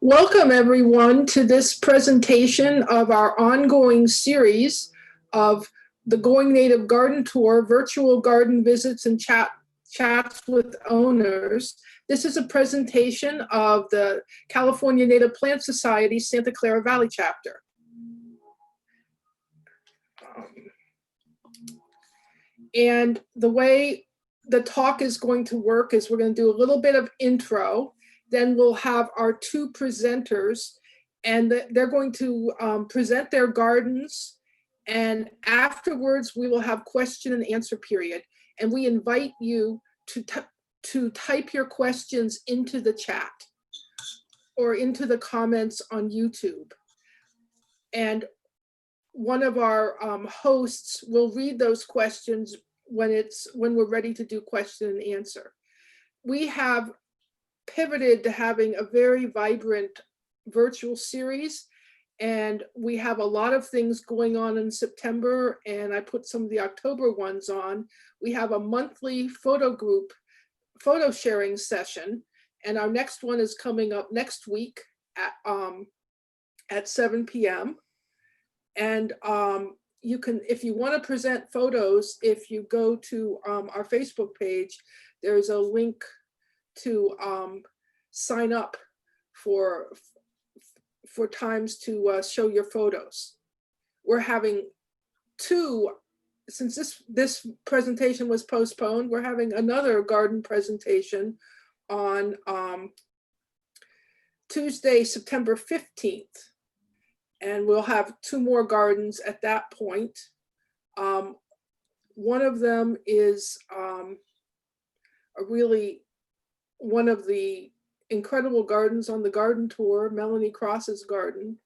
Welcome everyone to this presentation of our ongoing series of the Going Native Garden Tour, virtual garden visits and chats with owners. This is a presentation of the California Native Plant Society Santa Clara Valley chapter. And the way the talk is going to work is we're going to do a little bit of intro. Then we'll have our two presenters, and they're going to present their gardens. And afterwards, we will have question and answer period. And we invite you to type your questions into the chat or into the comments on YouTube. And one of our hosts will read those questions when we're ready to do question and answer. We have pivoted to having a very vibrant virtual series, and we have a lot of things going on in September, and I put some of the October ones on. We have a monthly photo sharing session, and our next one is coming up next week at 7 p.m. And you can, if you want to present photos, if you go to our Facebook page, there's a link to sign up for times to show your photos. We're having since this presentation was postponed, we're having another garden presentation on Tuesday, September 15th. And we'll have two more gardens at that point. One of them is one of the incredible gardens on the garden tour, Melanie Cross's garden,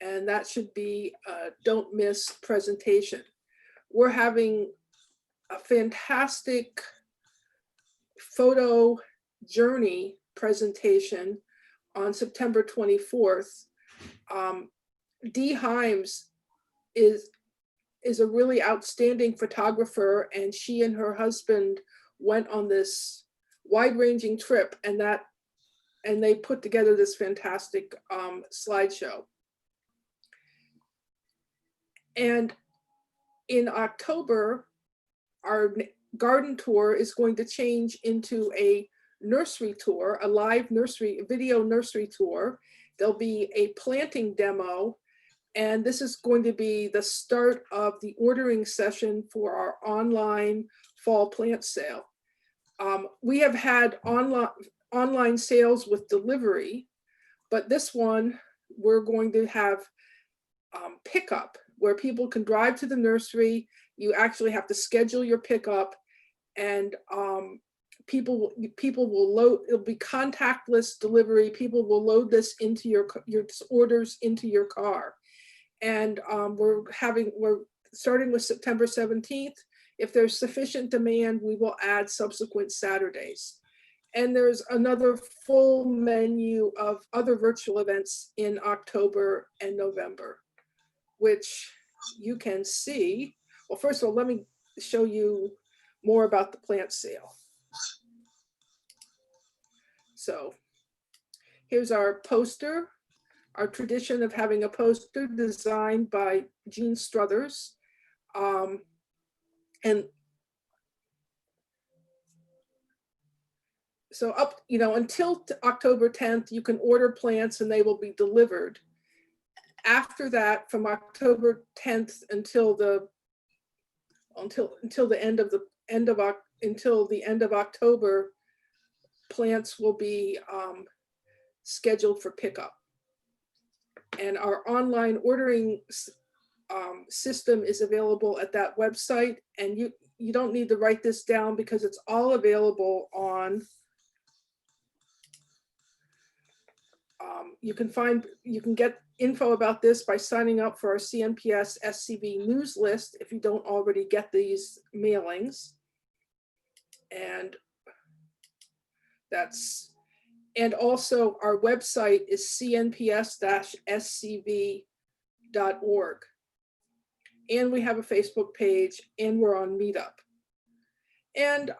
and that should be a don't miss presentation. We're having a fantastic photo journey presentation on September 24th. Dee Himes is a really outstanding photographer, and she and her husband went on this wide-ranging trip, and they put together this fantastic slideshow. And in October, our garden tour is going to change into a nursery tour, a live video nursery tour. There'll be a planting demo, and this is going to be the start of the ordering session for our online fall plant sale. We have had online sales with delivery, but this one we're going to have pickup, where people can drive to the nursery. You actually have to schedule your pickup, and people will load. It'll be contactless delivery. People will load this into your orders into your car, and we're starting with September 17th. If there's sufficient demand, we will add subsequent Saturdays. And there's another full menu of other virtual events in October and November, which you can see. Well, first of all, let me show you more about the plant sale. So here's our poster, our tradition of having a poster designed by Jean Struthers. And so until October 10th, you can order plants and they will be delivered. After that, from October 10th until the end of October, plants will be scheduled for pickup. And our online ordering system is available at that website, and you don't need to write this down because it's all available on. You can get info about this by signing up for our CNPS SCV news list if you don't already get these mailings. And also our website is cnps-scv.org. And we have a Facebook page, and we're on Meetup. And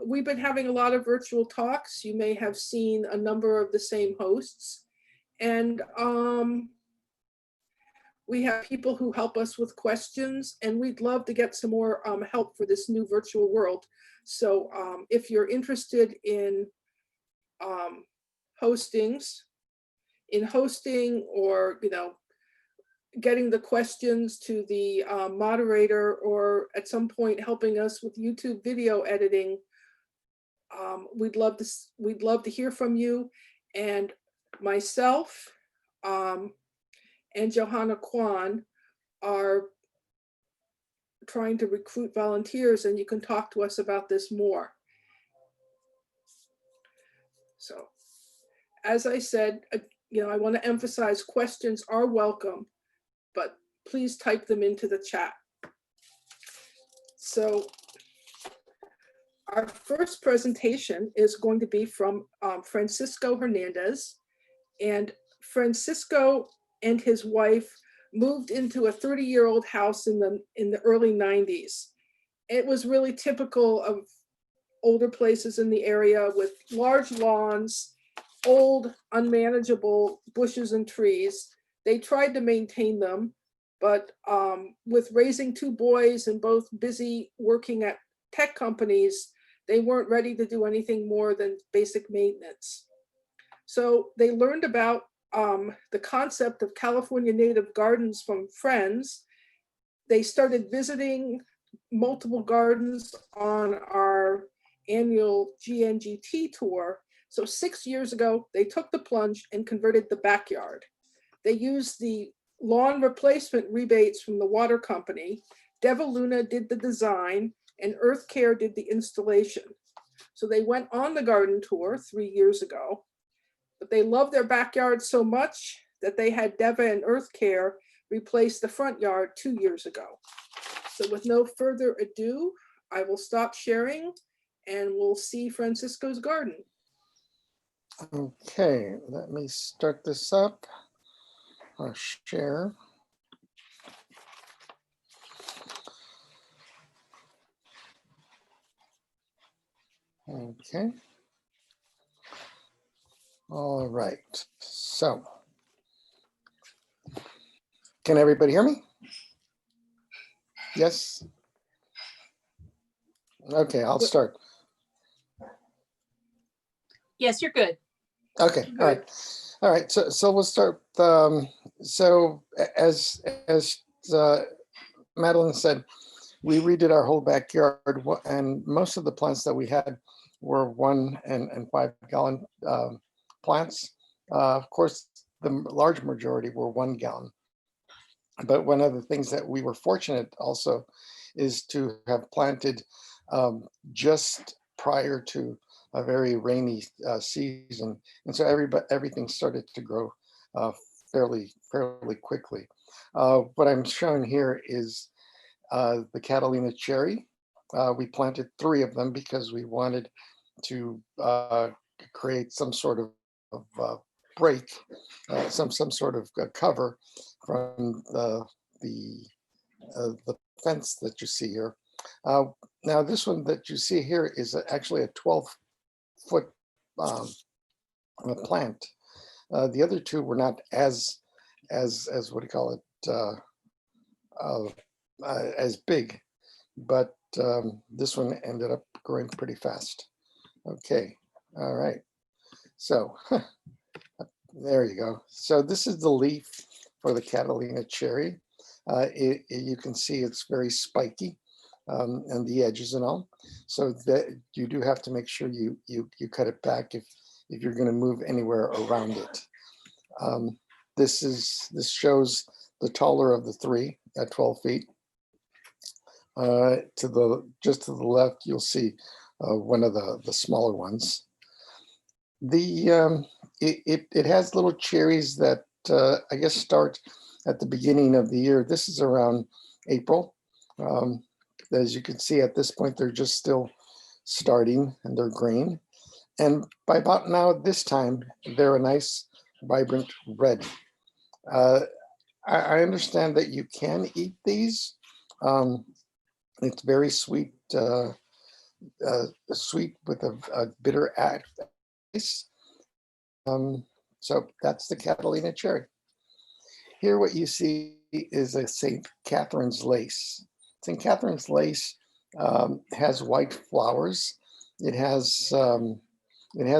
we've been having a lot of virtual talks. You may have seen a number of the same hosts. And we have people who help us with questions, and we'd love to get some more help for this new virtual world. So if you're interested in hosting, or, getting the questions to the moderator, or at some point helping us with YouTube video editing, we'd love to hear from you. And myself and Johanna Kwan are trying to recruit volunteers, and you can talk to us about this more. So, as I said, I want to emphasize questions are welcome, but please type them into the chat. So our first presentation is going to be from Francisco Hernandez. And Francisco and his wife moved into a 30-year-old house in the early 90s. It was really typical of older places in the area, with large lawns, old, unmanageable bushes and trees. They tried to maintain them, but with raising two boys and both busy working at tech companies, they weren't ready to do anything more than basic maintenance. So they learned about the concept of California native gardens from friends. They started visiting multiple gardens on our annual GNGT tour. So 6 years ago, they took the plunge and converted the backyard. They used the lawn replacement rebates from the water company. Deva Luna did the design, and Earth Care did the installation. So they went on the garden tour 3 years ago, but they loved their backyard so much that they had Deva and Earth Care replace the front yard 2 years ago. So with no further ado, I will stop sharing and we'll see Francisco's garden. Okay, let me start this up. I'll share. Okay. All right, so can everybody hear me? Yes? Okay, I'll start. Yes, you're good. Okay, all right. So we'll start. So as Madeline said, we redid our whole backyard, and most of the plants that we had were 1 and 5 gallon plants. Of course, the large majority were 1 gallon. But one of the things that we were fortunate also is to have planted just prior to a very rainy season, and so everything started to grow fairly quickly. What I'm showing here is the Catalina cherry. We planted 3 of them because we wanted to create some sort of break, some sort of cover from the fence that you see here. Now this one that you see here is actually a 12-foot plant. The other 2 were not as what do you call it, as big, but this one ended up growing pretty fast. Okay, all right, so there you go. So this is the leaf for the Catalina cherry. You can see it's very spiky, and the edges and all, so that you do have to make sure you cut it back if you're going to move anywhere around it. This shows the taller of the 3 at 12 feet. Just to the left, you'll see one of the smaller ones. It has little cherries that I guess start at the beginning of the year. This is around April. As you can see at this point, they're just still starting and they're green. And by about now, this time, they're a nice, vibrant red. I understand that you can eat these. It's very sweet, sweet with a bitter taste. So that's the Catalina cherry. Here what you see is a St. Catherine's lace. St. Catherine's lace has white flowers. It has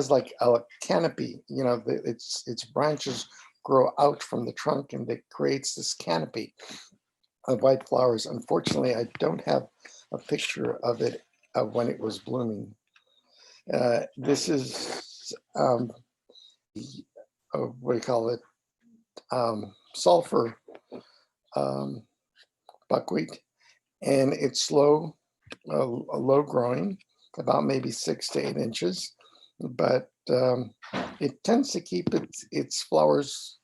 like a canopy, you know, its branches grow out from the trunk and it creates this canopy of white flowers. Unfortunately, I don't have a picture of it when it was blooming. This is, what do you call it? Sulfur buckwheat, and it's low growing, about maybe 6 to 8 inches, but it tends to keep its flowers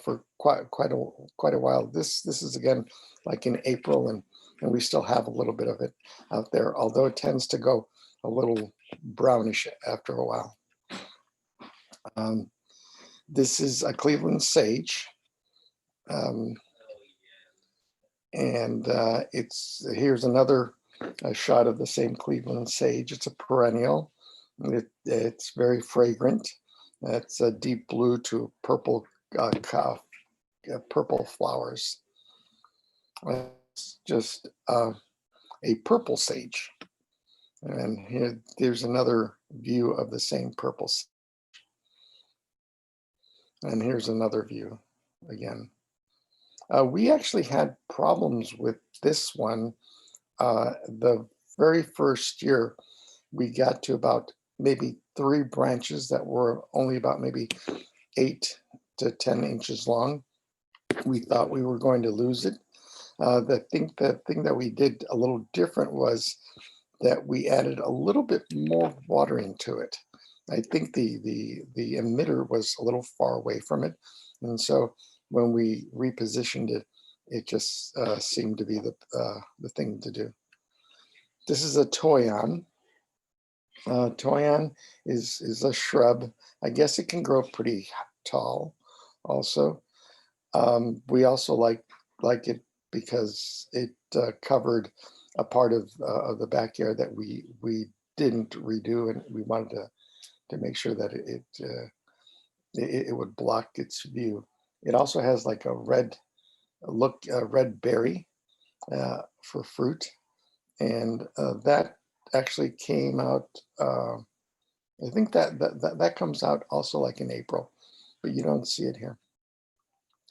for quite a while. This is again like in April, and we still have a little bit of it out there, although it tends to go a little brownish after a while. This is a Cleveland sage. And here's another shot of the same Cleveland sage. It's a perennial. It's very fragrant. It's a deep blue to purple purple flowers. It's just a purple sage. And there's another view of the same purple sage. And here's another view again. We actually had problems with this one. The very first year, we got to about maybe 3 branches that were only about maybe 8 to 10 inches long. We thought we were going to lose it. The thing that we did a little different was that we added a little bit more watering to it. I think the emitter was a little far away from it, and so when we repositioned it, it just seemed to be the thing to do. This is a toyon. Toyon is a shrub. I guess it can grow pretty tall also. We also like it because it covered a part of the backyard that we didn't redo, and we wanted to make sure that it would block its view. It also has like a red berry for fruit, and that actually came out. I think that comes out also like in April, but you don't see it here.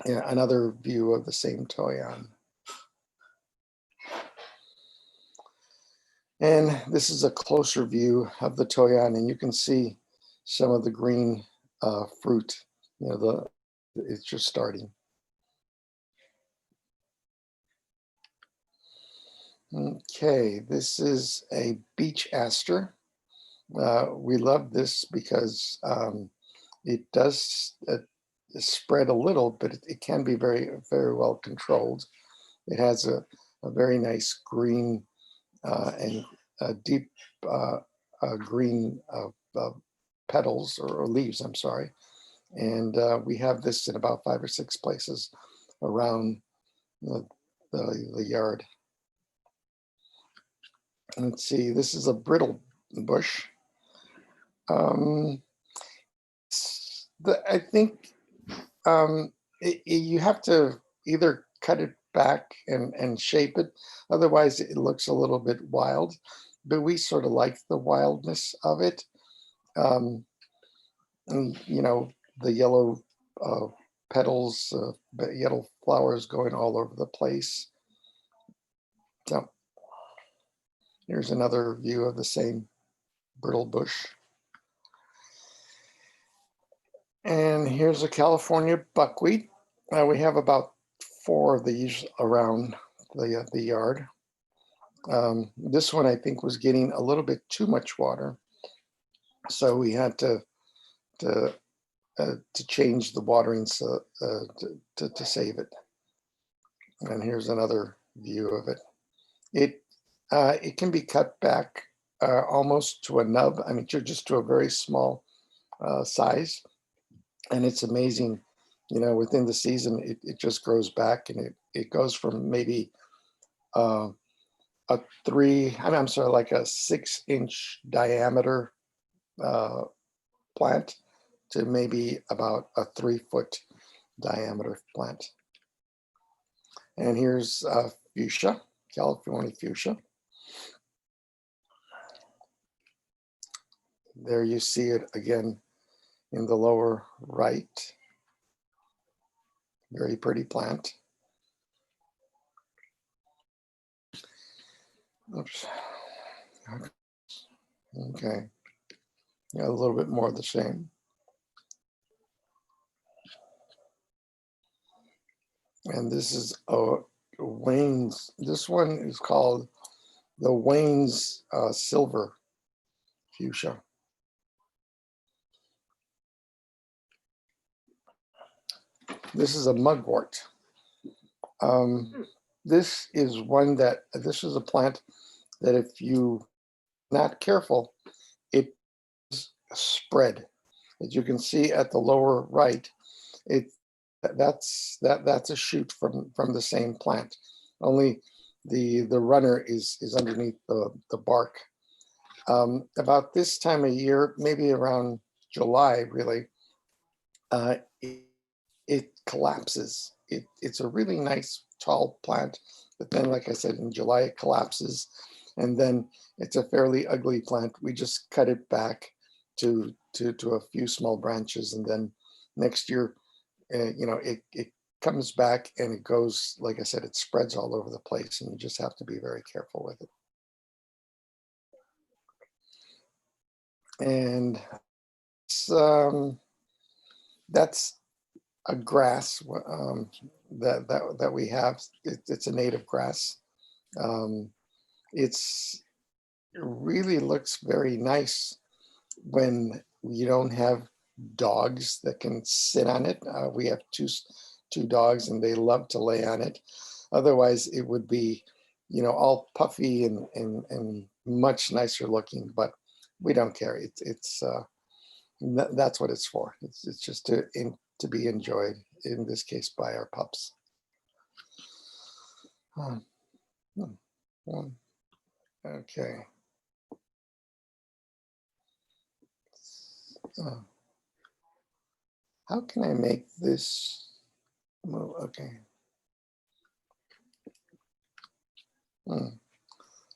Yeah, another view of the same toyon. And this is a closer view of the toyon, and you can see some of the green fruit. You know, it's just starting. Okay, this is a beech aster. We love this because it does spread a little, but it can be very, very well controlled. It has a very nice green and deep green petals or leaves, I'm sorry. And we have this in about 5 or 6 places around the yard. Let's see, this is a brittle bush. I think you have to either cut it back and shape it, otherwise it looks a little bit wild, but we sort of like the wildness of it. And, you know, the yellow petals, yellow flowers going all over the place. So here's another view of the same brittle bush. And here's a California buckwheat. We have about 4 of these around the yard. This one I think was getting a little bit too much water, so we had to change the watering to save it. And here's another view of it. It can be cut back almost to a nub. I mean, just to a very small size, and it's amazing. You know, within the season, it just grows back, and it goes from maybe a 6-inch diameter plant to maybe about a 3-foot diameter plant. And here's fuchsia, California fuchsia. There you see it again in the lower right. Very pretty plant. Oops. Okay. Yeah, a little bit more of the same. And this is Wayne's. This one is called the Wayne's Silver Fuchsia. This is a mugwort. This is one that, this is a plant that if you not careful, it spread. As you can see at the lower right, that's a shoot from the same plant. Only the runner is underneath the bark. About this time of year, maybe around July, really, it collapses. It's a really nice tall plant, but then, like I said, in July it collapses, and then it's a fairly ugly plant. We just cut it back to a few small branches, and then next year, it comes back and it goes, like I said, it spreads all over the place, and you just have to be very careful with it. And that's a grass that we have. It's a native grass. It really looks very nice when you don't have dogs that can sit on it. We have two dogs, and they love to lay on it. Otherwise, it would be, all puffy and much nicer looking. But we don't care. That's what it's for. It's just to be enjoyed, in this case by our pups. Okay. How can I make this move? Okay.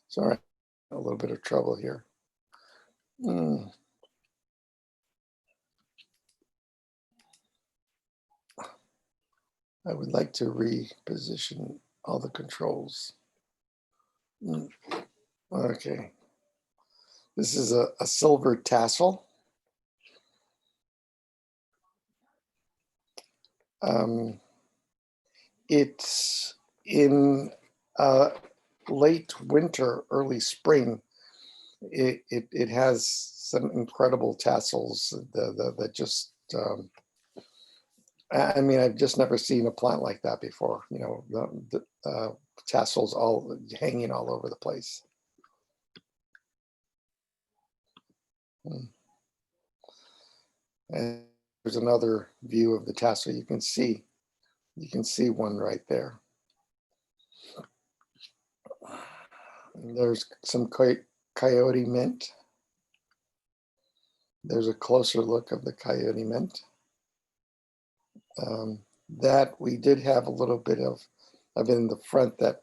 Sorry, a little bit of trouble here. I would like to reposition all the controls. Okay. This is a silver tassel. It's in late winter, early spring. It has some incredible tassels that just, I mean, I've just never seen a plant like that before. The tassels all hanging all over the place. And there's another view of the tassel. You can see one right there. And there's some coyote mint. There's a closer look of the coyote mint. That we did have a little bit of in the front, that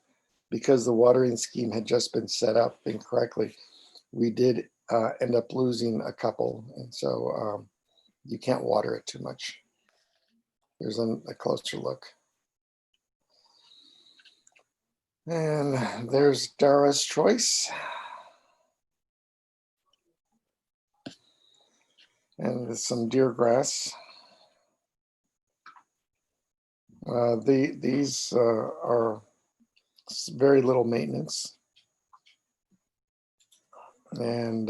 because the watering scheme had just been set up incorrectly, we did end up losing a couple, and so you can't water it too much. There's a closer look. And there's Dara's choice. And there's some deer grass. These are very little maintenance. And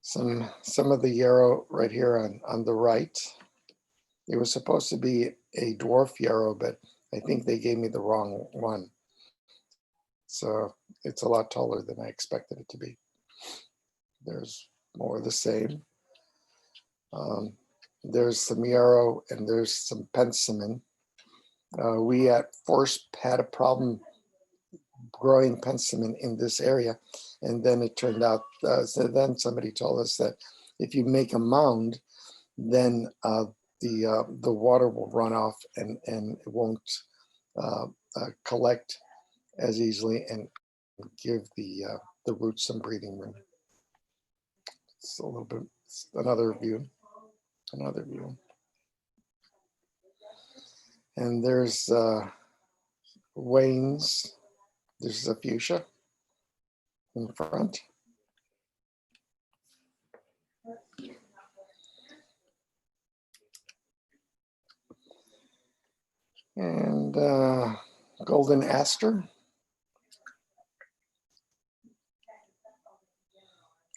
some of the yarrow right here on the right. It was supposed to be a dwarf yarrow, but I think they gave me the wrong one. So it's a lot taller than I expected it to be. There's more of the same. There's some yarrow and there's some penstemon. We at first had a problem growing penstemon in this area, and then it turned out, so then somebody told us that if you make a mound, then the water will run off and it won't collect as easily and give the roots some breathing room. It's a little bit, another view. And there's Wayne's. There's a fuchsia in front. And golden aster.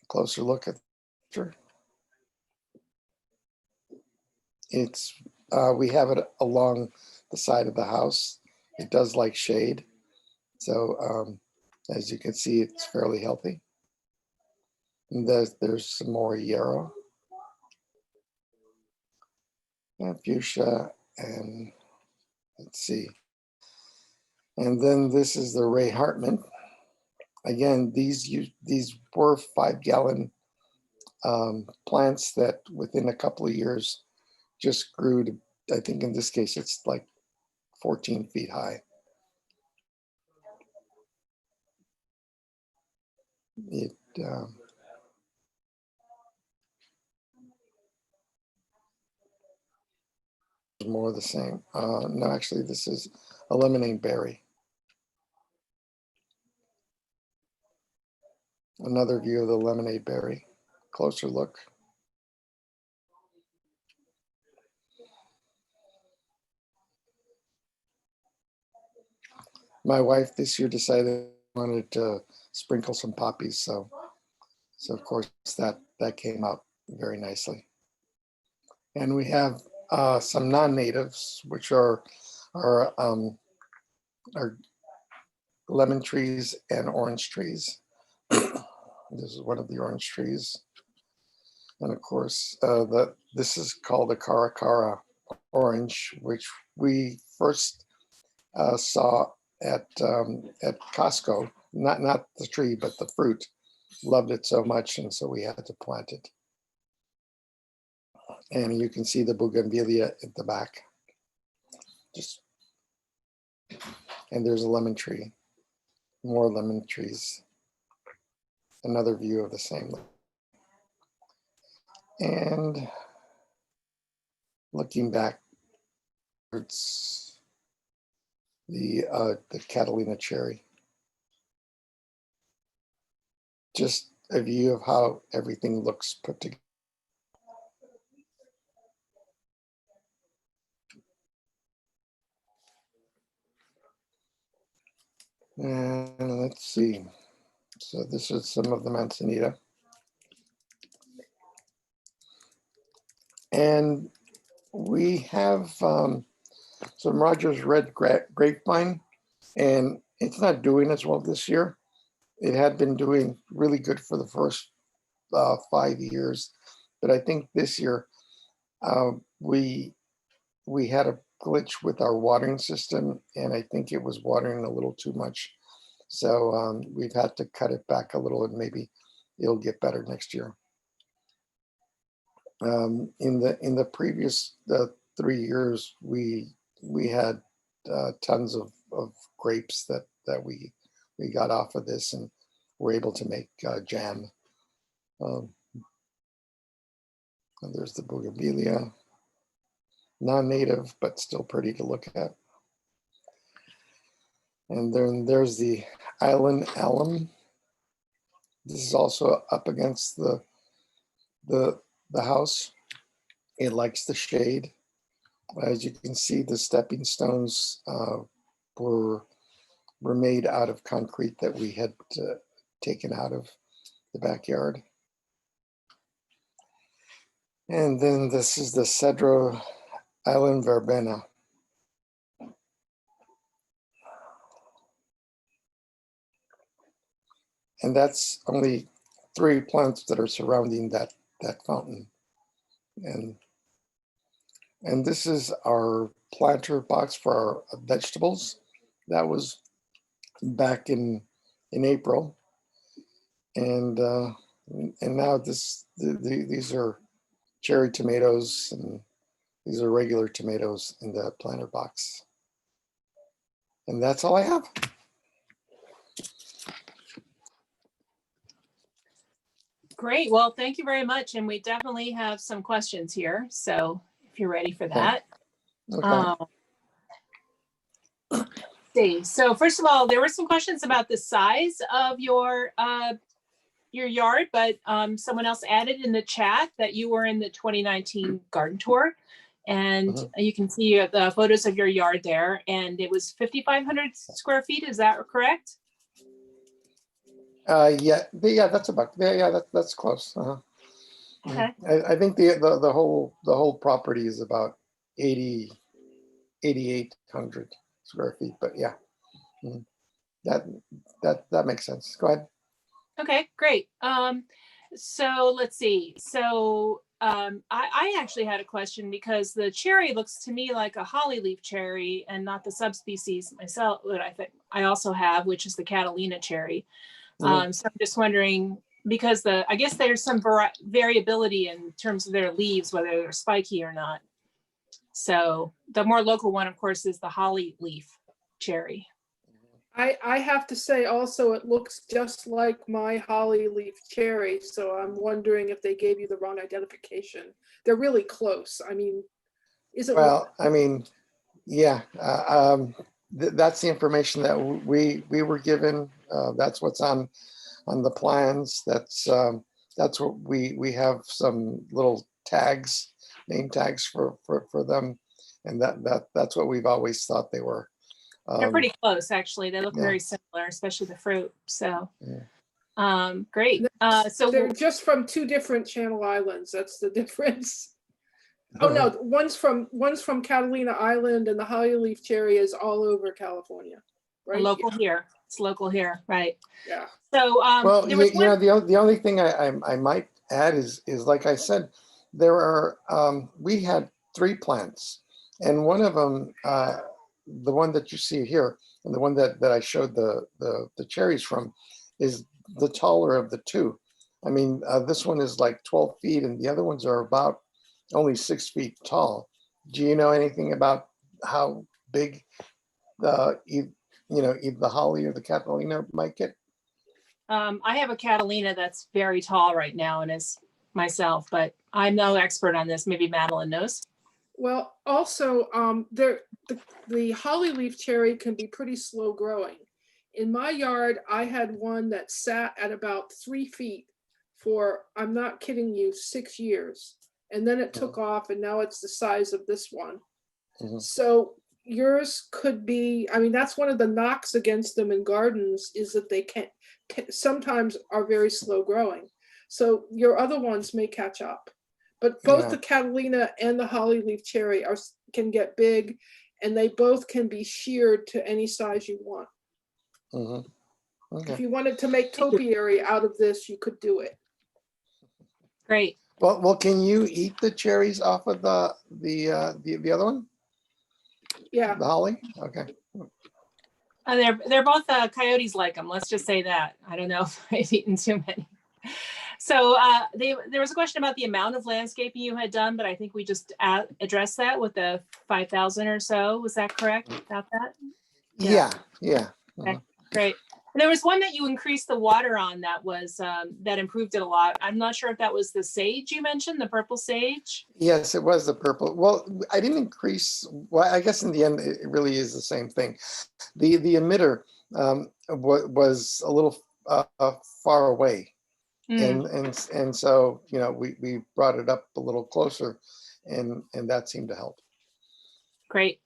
Closer look at the picture. It's we have it along the side of the house. It does like shade. So as you can see, it's fairly healthy. And there's some more yarrow and fuchsia, and let's see. And then this is the Ray Hartman. Again, these were 5-gallon plants that within a couple of years just grew to, I think in this case, it's like 14 feet high. It more of the same. No, actually, this is a lemonade berry. Another view of the lemonade berry. Closer look. My wife this year decided wanted to sprinkle some poppies, so of course that came out very nicely. And we have some non-natives, which are lemon trees and orange trees. This is one of the orange trees, and of course this is called the Clara orange, which we first saw at Costco. Not the tree, but the fruit. Loved it so much, and so we had to plant it. And you can see the bougainvillea at the back. And there's a lemon tree. More lemon trees. Another view of the same. And looking back towards the Catalina cherry. Just a view of how everything looks put together. And let's see. So this is some of the manzanita. And we have some Rogers red grapevine, and it's not doing as well this year. It had been doing really good for the first 5 years, but I think this year we had a glitch with our watering system, and I think it was watering a little too much. So we've had to cut it back a little, and maybe it'll get better next year. In the previous 3 years, we had tons of grapes that we got off of this, and were able to make jam. And there's the bougainvillea, non-native but still pretty to look at. And then there's the island alum. This is also up against the house. It likes the shade. As you can see, the stepping stones were made out of concrete that we had taken out of the backyard. And then this is the Cedro Island Verbena. And that's only 3 plants that are surrounding that fountain. And this is our planter box for our vegetables. That was back in April. And And now these are cherry tomatoes, and these are regular tomatoes in the planter box. And that's all I have. Great. Well, thank you very much. And we definitely have some questions here. So if you're ready for that. Okay. Let's see. So first of all, there were some questions about the size of your yard, but someone else added in the chat that you were in the 2019 garden tour. And you can see the photos of your yard there. And it was 5,500 square feet. Is that correct? Yeah, that's about, that's close. Okay. I think the whole property is about 8,800 square feet, but yeah, that makes sense. Go ahead. Okay, great. So let's see. So I actually had a question because the cherry looks to me like a holly leaf cherry and not the subspecies myself that I think I also have, which is the Catalina cherry. So I'm just wondering, because I guess there's some variability in terms of their leaves, whether they're spiky or not. So the more local one, of course, is the holly leaf cherry. I have to say also, it looks just like my holly leaf cherry. So I'm wondering if they gave you the wrong identification. They're really close. I mean, is it? Well, I mean, yeah, that's the information that we were given. That's what's on the plans. That's what we have some little tags, name tags for them, and that's what we've always thought they were. They're pretty close, actually. They look very similar, especially the fruit. So, great. So they're just from two different Channel Islands. That's the difference. Oh no, one's from Catalina Island, and the holly leaf cherry is all over California. Right? Local here. It's local here, right? Yeah. So, well, the only thing I might add is like I said, there are we had 3 plants, and one of them, the one that you see here, and the one that I showed the cherries from, is the taller of the 2. I mean, this one is like 12 feet, and the other ones are about only 6 feet tall. Do you know anything about how big either the holly or the Catalina might get? I have a Catalina that's very tall right now and is myself, but I'm no expert on this. Maybe Madeline knows. Well, also, the holly leaf cherry can be pretty slow growing. In my yard, I had one that sat at about 3 feet for, I'm not kidding you, 6 years. And then it took off, and now it's the size of this one. So yours could be, I mean, that's one of the knocks against them in gardens, is that they sometimes are very slow growing. So your other ones may catch up. But both the Catalina and the holly leaf cherry can get big, and they both can be sheared to any size you want. Okay. If you wanted to make topiary out of this, you could do it. Great. Well, can you eat the cherries off of the other one? Yeah. The holly? Okay. They're both coyotes like them. Let's just say that. I don't know if I've eaten too many. So there was a question about the amount of landscaping you had done, but I think we just addressed that with the 5,000 or so. Was that correct about that? Yeah. Okay, great. And there was one that you increased the water on that was that improved it a lot. I'm not sure if that was the sage you mentioned, the purple sage. Yes, it was the purple. Well, I didn't increase. Well, I guess in the end, it really is the same thing. The emitter was a little far away. And so, we brought it up a little closer, and that seemed to help. Great.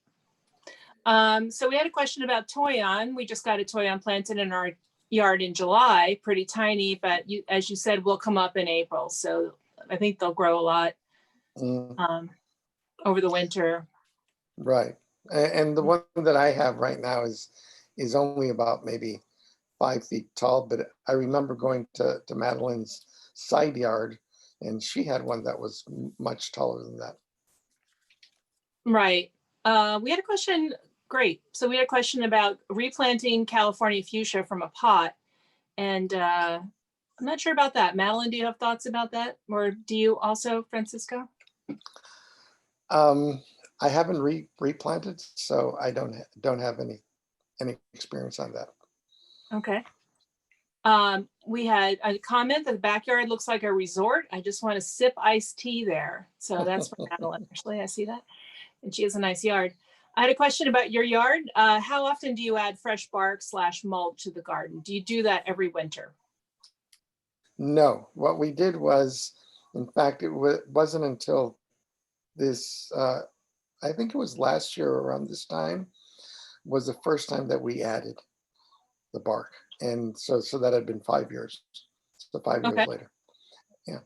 So we had a question about toyon. We just got a toyon planted in our yard in July, pretty tiny, but as you said, will come up in April. So I think they'll grow a lot over the winter. Right. And the one that I have right now is only about maybe 5 feet tall, but I remember going to Madeline's side yard, and she had one that was much taller than that. Right. We had a question. Great. So we had a question about replanting California fuchsia from a pot. And I'm not sure about that. Madeline, do you have thoughts about that? Or do you also, Francisco? I haven't replanted, so I don't have any experience on that. Okay. We had a comment that the backyard looks like a resort. I just want to sip iced tea there. So that's from Madeline. Actually, I see that. And she has a nice yard. I had a question about your yard. How often do you add fresh bark / mulch to the garden? Do you do that every winter? No, what we did was, in fact, wasn't until this, I think it was last year around this time, was the first time that we added the bark. And so that had been 5 years. So 5 years Okay. later. Yeah.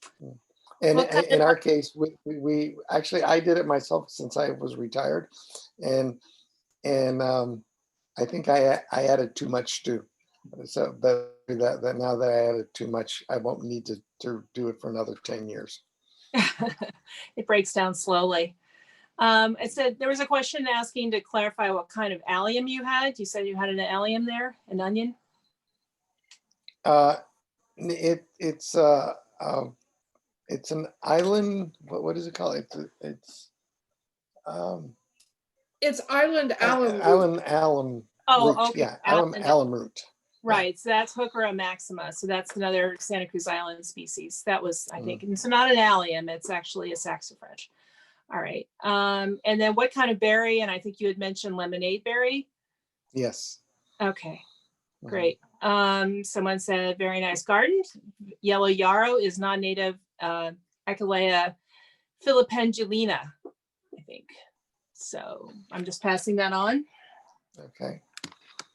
And What kind in of- our case, we actually, I did it myself since I was retired. And I think I added too much too. So that now that I added too much, I won't need to do it for another 10 years. it breaks down slowly. It said there was a question asking to clarify what kind of allium you had. You said you had an allium there, an onion. It's an island. What is it called? Um, It's island alum root. alum Oh, root. okay. Yeah, alum root. Right. So that's Hookeria maxima. So that's another Santa Cruz Island species. That was, I think, Mm. and so not an allium. It's actually a saxifrage. All right. And then what kind of berry? And I think you had mentioned lemonade berry. Yes. Okay. Mhm. Great. Someone said, very nice garden. Yellow yarrow is non-native Echolea filipendulina, I think. So I'm just passing that on. Okay.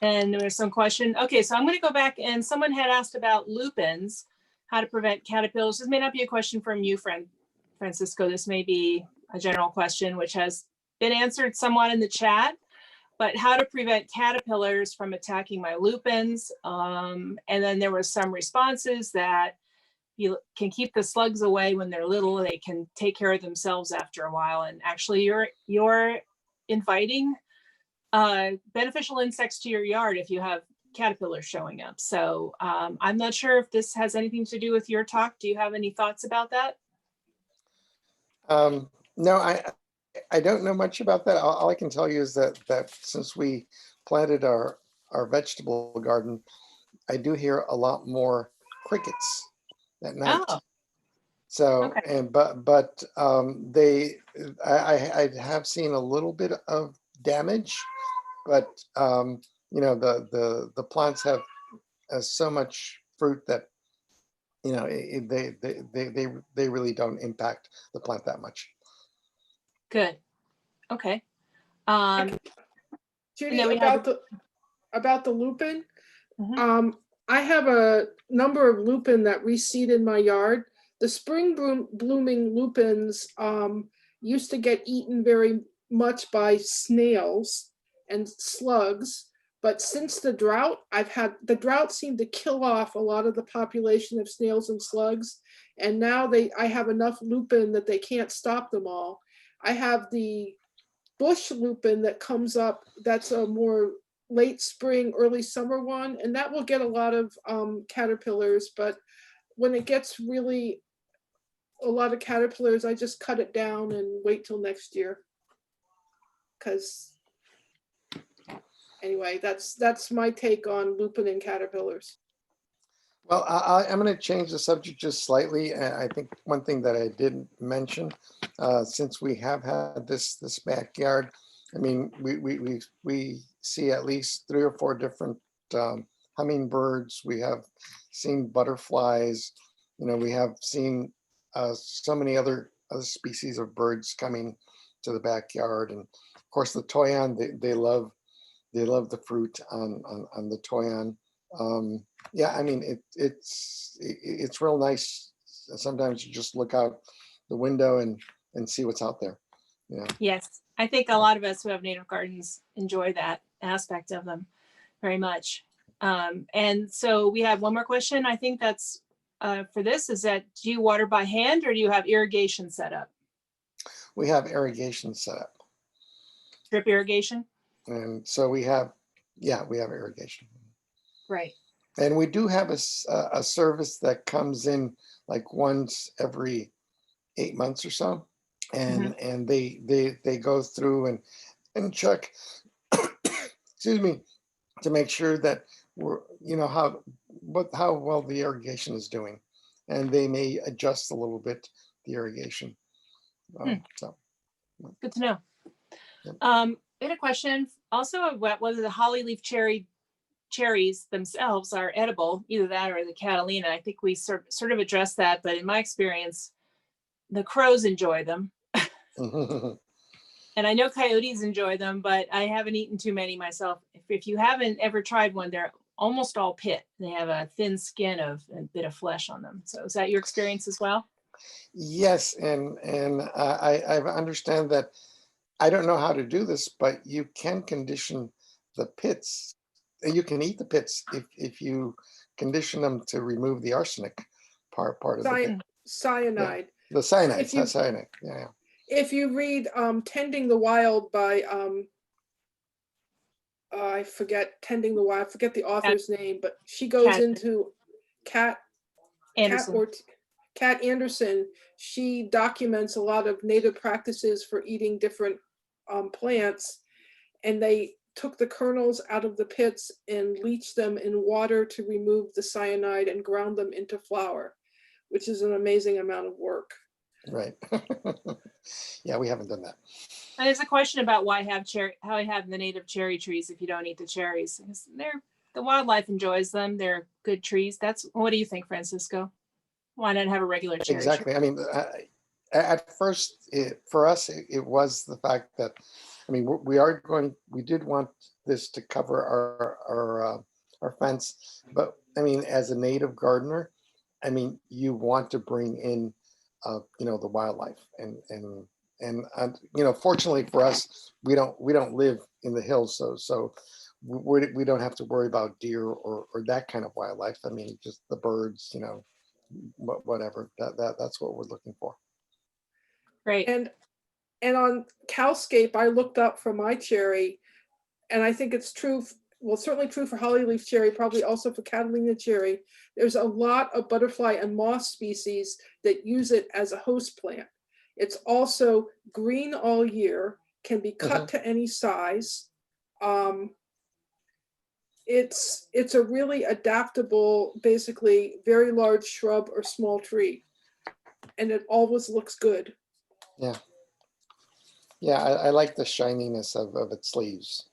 And there was some question. Okay, so I'm going to go back, and someone had asked about lupins, how to prevent caterpillars. This may not be a question from you, Francisco. This may be a general question, which has been answered somewhat in the chat. But how to prevent caterpillars from attacking my lupins. And then there were some responses that you can keep the slugs away when they're little. They can take care of themselves after a while. And actually, you're inviting beneficial insects to your yard if you have caterpillars showing up. So I'm not sure if this has anything to do with your talk. Do you have any thoughts about that? No, I don't know much about that. All I can tell you is that since we planted our vegetable garden, I do hear a lot more crickets at night. Oh, So, okay. but I have seen a little bit of damage, but the plants have so much fruit that they really don't impact the plant that much. Good. Okay. And Judy, then we have about the lupin. Mhm. I have a number of lupin that reseed in my yard. The spring blooming lupins used to get eaten very much by snails and slugs. But since the drought, the drought seemed to kill off a lot of the population of snails and slugs. And now I have enough lupin that they can't stop them all. I have the bush lupin that comes up, that's a more late spring, early summer one, and that will get a lot of caterpillars. But when it gets really a lot of caterpillars, I just cut it down and wait till next year. Because anyway, that's my take on lupin and caterpillars. Well, I'm going to change the subject just slightly. I think one thing that I didn't mention, since we have had this backyard, I mean, we see at least 3 or 4 different hummingbirds. We have seen butterflies. We have seen so many other species of birds coming to the backyard, and of course the toyon. They love the fruit on the toyon. Yeah, I mean it's real nice. Sometimes you just look out the window and see what's out there. Yeah. Yes, I think a lot of us who have native gardens enjoy that aspect of them very much. And so we have one more question. I think that's for this, is that do you water by hand or do you have irrigation set up? We have irrigation set up. Drip irrigation? And so we have irrigation. Right. And we do have a service that comes in like once every 8 months or so. And they go through and check, excuse me, to make sure that we're, how well the irrigation is doing. And they may adjust a little bit the irrigation. So Good to know. Yep. I had a question also. Whether the holly leaf cherries themselves are edible, either that or the Catalina. I think we sort of addressed that, but in my experience, the crows enjoy them. And I know coyotes enjoy them, but I haven't eaten too many myself. If you haven't ever tried one, they're almost all pit. They have a thin skin of a bit of flesh on them. So is that your experience as well? Yes, and I understand that. I don't know how to do this, but you can condition the pits. You can eat the pits if you condition them to remove the arsenic part of the pit. Cyanide. Yeah. The cyanide, If you- cyanide. Yeah. If you read Tending the Wild by I forget Tending the Wild, I forget the author's name, but she goes into Cat Anderson. She documents a lot of native practices for eating different plants, and they took the kernels out of the pits and leached them in water to remove the cyanide and ground them into flour, which is an amazing amount of work. Right. Yeah, we haven't done that. And there's a question about how I have the native cherry trees if you don't eat the cherries. Because the wildlife enjoys them. They're good trees. What do you think, Francisco? Why not have a regular cherry Exactly. tree? I mean, at first, for us, it was the fact that, I mean, we did want this to cover our fence, but I mean, as a native gardener, I mean, you want to bring in, the wildlife and fortunately for us, we don't live in the hills, so we don't have to worry about deer or that kind of wildlife. I mean, just the birds, whatever. That's what we're looking for. Great. And on Cowscape, I looked up for my cherry, and I think it's true. Well, certainly true for hollyleaf cherry, probably also for Catalina cherry. There's a lot of butterfly and moth species that use it as a host plant. It's also green all year, can be cut to any size. It's a really adaptable, basically very large shrub or small tree, and it always looks good. Yeah. Yeah, I like the shininess of its leaves.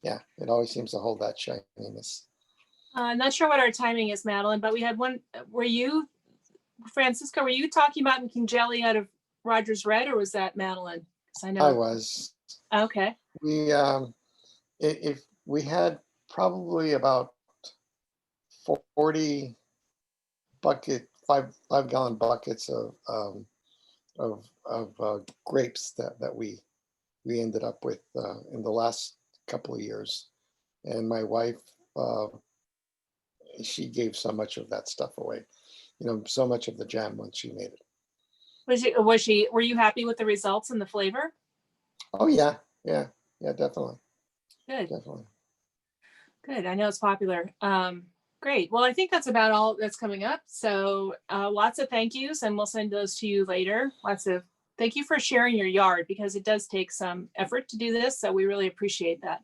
Yeah, it always seems to hold that shininess. Not sure what our timing is, Madeline, but we had one. Francisco, were you talking about making jelly out of Rogers Red, or was that Madeline? Because I know. I was. Okay. If we had probably about 40 five-gallon buckets of grapes that we ended up with in the last couple of years, and my wife, she gave so much of that stuff away, so much of the jam when she made it. Were you happy with the results and the flavor? Oh yeah, definitely. Good. Definitely. Good. I know it's popular. Great. Well, I think that's about all that's coming up. So lots of thank yous, and we'll send those to you later. Thank you for sharing your yard, because it does take some effort to do this. So we really appreciate that.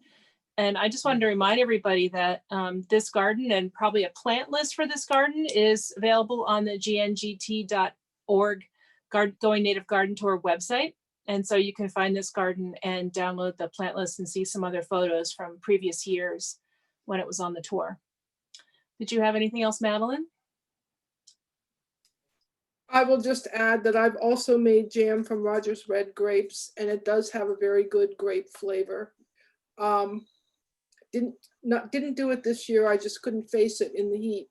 And I just wanted to remind everybody that this garden, and probably a plant list for this garden, is available on the GNGT.org Going Native Garden Tour website. And so you can find this garden and download the plant list and see some other photos from previous years when it was on the tour. Did you have anything else, Madeline? I will just add that I've also made jam from Rogers Red grapes, and it does have a very good grape flavor. Didn't do it this year. I just couldn't face it in the heat.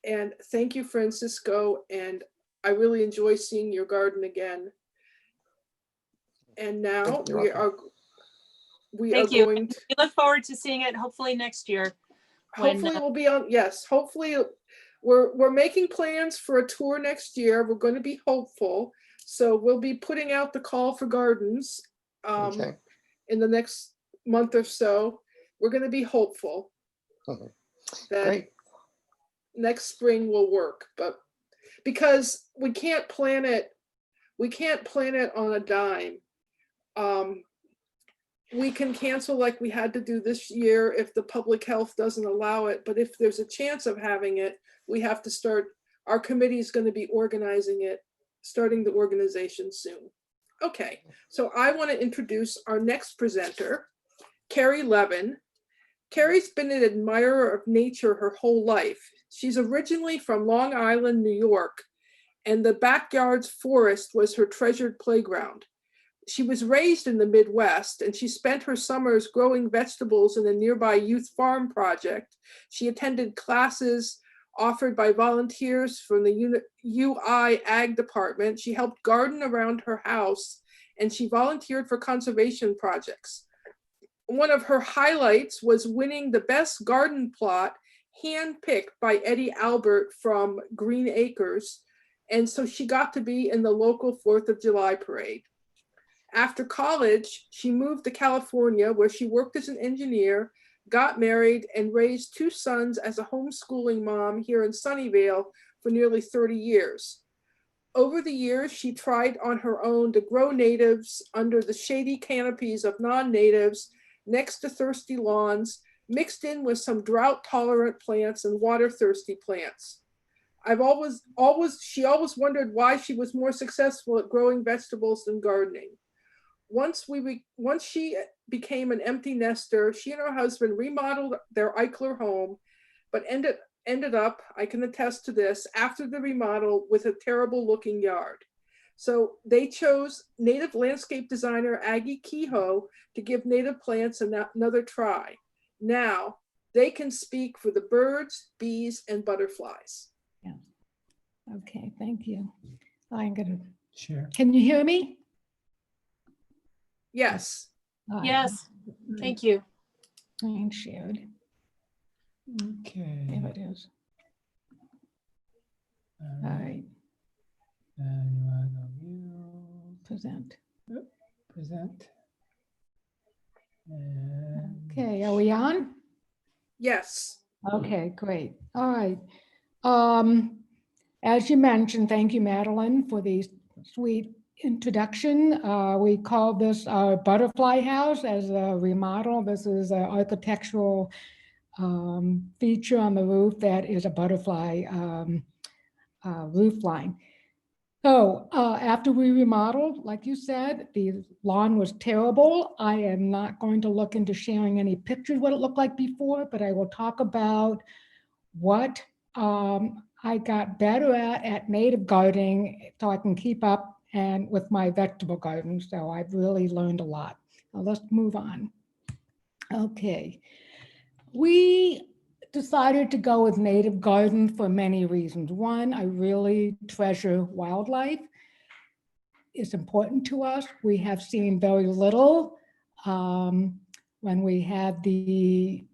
And thank you, Francisco. And I really enjoy seeing your garden again. And now we are going to. We look forward to seeing it hopefully next year. Hopefully we'll be on. Yes, hopefully we're making plans for a tour next year. We're going to be hopeful. So we'll be putting out the call for gardens in the next month or so. We're going to be hopeful. that Great. next spring will work, but because we can't plan it on a dime. We can cancel like we had to do this year if the public health doesn't allow it, but if there's a chance of having it, we have to start, our committee is going to be organizing it, starting the organization soon. Okay, so I want to introduce our next presenter, Carrie Levin. Carrie's been an admirer of nature her whole life. She's originally from Long Island, New York, and the backyard's forest was her treasured playground. She was raised in the Midwest, and she spent her summers growing vegetables in a nearby youth farm project. She attended classes offered by volunteers from the UI Ag Department. She helped garden around her house, and she volunteered for conservation projects. One of her highlights was winning the best garden plot, handpicked by Eddie Albert from Green Acres. And so she got to be in the local 4th of July parade. After college, she moved to California, where she worked as an engineer, got married, and raised 2 sons as a homeschooling mom here in Sunnyvale for nearly 30 years. Over the years, she tried on her own to grow natives under the shady canopies of non-natives next to thirsty lawns, mixed in with some drought-tolerant plants and water-thirsty plants. She always wondered why she was more successful at growing vegetables than gardening. Once she became an empty nester, she and her husband remodeled their Eichler home, but ended up, I can attest to this, after the remodel with a terrible looking yard. So they chose native landscape designer Aggie Kehoe to give native plants another try. Now they can speak for the birds, bees, and butterflies. Yeah. Okay, thank you. I'm gonna. Sure. Can you hear me? Yes. All right. Yes, thank you. Screen shared. Okay. There it is. All right, And you want to view, present. present. And Okay, are we on? Yes. Okay, great. All right. As you mentioned, thank you, Madeline, for the sweet introduction. We call this our butterfly house as a remodel. This is an architectural feature on the roof that is a butterfly roof line. So after we remodeled, like you said, the lawn was terrible. I am not going to look into sharing any pictures what it looked like before, but I will talk about what I got better at native gardening so I can keep up and with my vegetable garden. So I've really learned a lot. Now let's move on. Okay. We decided to go with native garden for many reasons. One, I really treasure wildlife. It's important to us. We have seen very little when we had the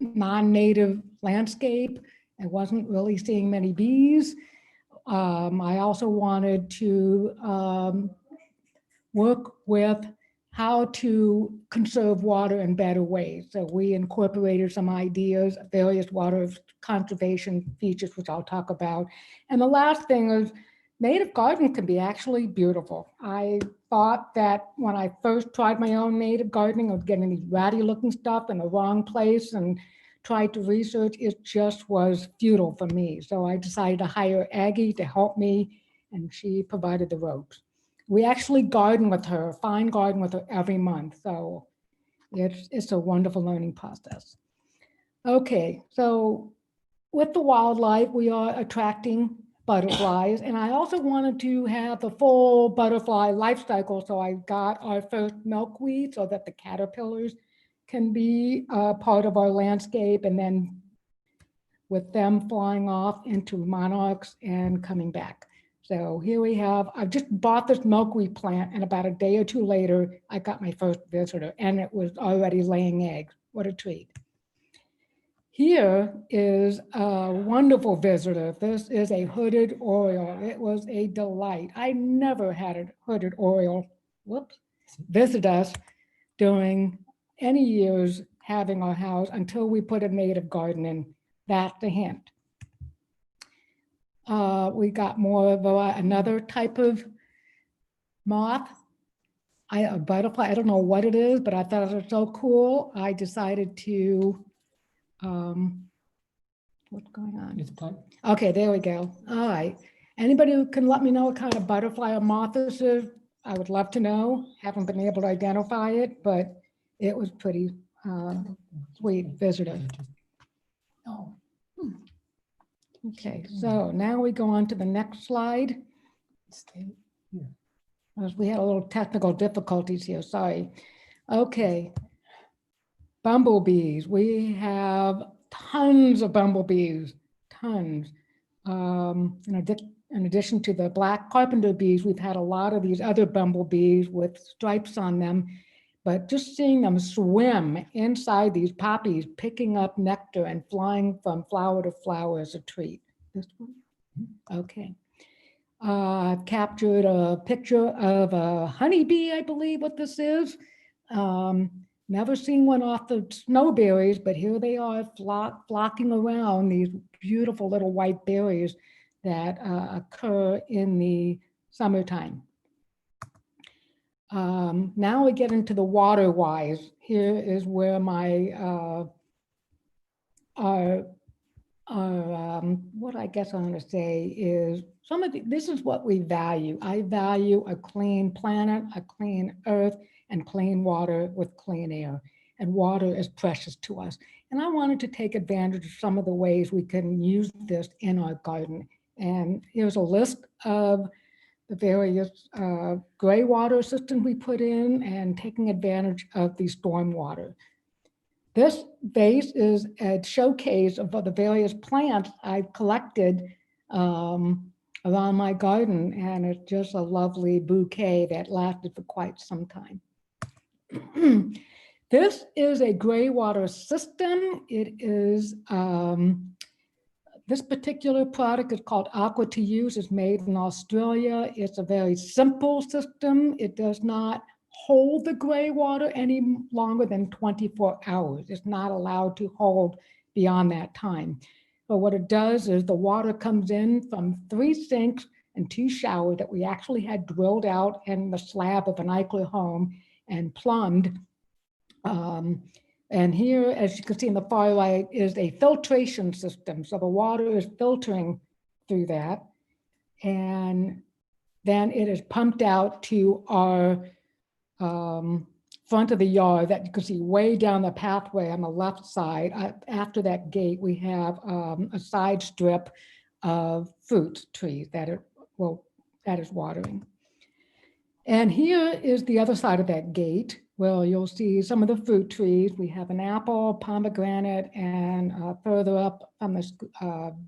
non-native landscape. I wasn't really seeing many bees. I also wanted to work with how to conserve water in better ways. So we incorporated some ideas, various water conservation features, which I'll talk about. And the last thing is native garden can be actually beautiful. I thought that when I first tried my own native gardening, I was getting these ratty looking stuff in the wrong place and tried to research, it just was futile for me. So I decided to hire Aggie to help me, and she provided the ropes. We actually garden with her, fine garden with her every month. So it's a wonderful learning process. Okay, so with the wildlife, we are attracting butterflies, and I also wanted to have the full butterfly life cycle. So I got our first milkweed so that the caterpillars can be part of our landscape, and then with them flying off into monarchs and coming back. So here we have, I've just bought this milkweed plant, and about a day or two later, I got my first visitor, and it was already laying eggs. What a treat. Here is a wonderful visitor. This is a hooded oriole. It was a delight. I never had a hooded oriole, visit us during any years having our house until we put a native garden in. That's a hint. We got more of another type of moth, a butterfly. I don't know what it is, but I thought it was so cool. I decided to, what's going on? It's plant. Okay, there we go. All right. Anybody who can let me know what kind of butterfly or moth this is, I would love to know. Haven't been able to identify it, but it was pretty sweet visitor. Oh, Okay, so now we go on to the next slide. stay here. As we had a little technical difficulties here, sorry. Okay. Bumblebees, we have tons of bumblebees, tons. In addition to the black carpenter bees, we've had a lot of these other bumblebees with stripes on them, but just seeing them swim inside these poppies, picking up nectar and flying from flower to flower is a treat. This one? Okay. I've captured a picture of a honeybee, I believe what this is. Never seen one off the snowberries, but here they are flocking around these beautiful little white berries that occur in the summertime. Now we get into the water wise. Here is where my what I guess I'm going to say is this is what we value. I value a clean planet, a clean earth, and clean water with clean air. And water is precious to us. And I wanted to take advantage of some of the ways we can use this in our garden. And here's a list of the various gray water systems we put in and taking advantage of the storm water. This vase is a showcase of the various plants I've collected around my garden, and it's just a lovely bouquet that lasted for quite some time. This is a gray water system. It is, this particular product is called Aqua to Use. It's made in Australia. It's a very simple system. It does not hold the gray water any longer than 24 hours. It's not allowed to hold beyond that time. But what it does is the water comes in from 3 sinks and 2 showers that we actually had drilled out in the slab of an Eichler home and plumbed. And here, as you can see in the far right, is a filtration system. So the water is filtering through that. And then it is pumped out to our front of the yard that you can see way down the pathway on the left side. After that gate, we have a side strip of fruit trees that is watering. And here is the other side of that gate. Well, you'll see some of the fruit trees. We have an apple, pomegranate, and further up on this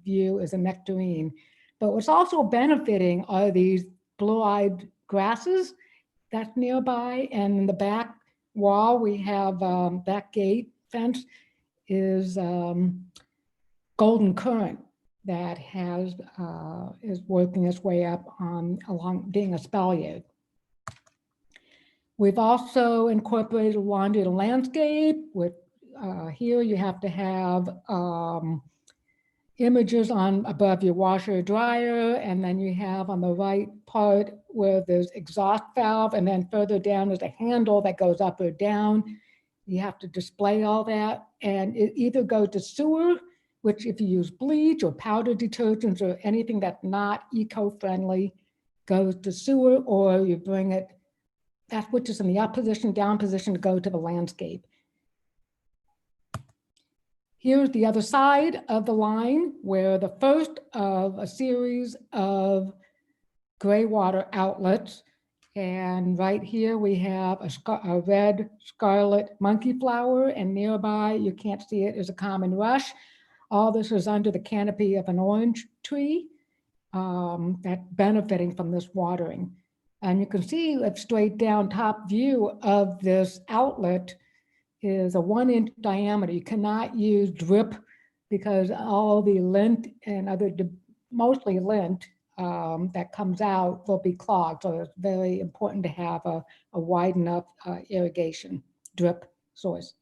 view is a nectarine. But what's also benefiting are these blue-eyed grasses that's nearby. And in the back wall, we have that gate fence is golden currant that is working its way up along being a espalier. We've also incorporated laundry and landscape. With here, you have to have images on above your washer or dryer, and then you have on the right part where there's exhaust valve, and then further down is a handle that goes up or down. You have to display all that, and it either goes to sewer, which if you use bleach or powder detergents or anything that's not eco-friendly goes to sewer, or you bring it, that which is in the up position, down position to go to the landscape. Here's the other side of the line where the first of a series of gray water outlets. And right here we have a red scarlet monkey flower, and nearby, you can't see it, is a common rush. All this is under the canopy of an orange tree that's benefiting from this watering. And you can see a straight down top view of this outlet is a 1-inch diameter. You cannot use drip because all the lint and mostly lint that comes out will be clogged. So it's very important to have a wide enough irrigation drip source.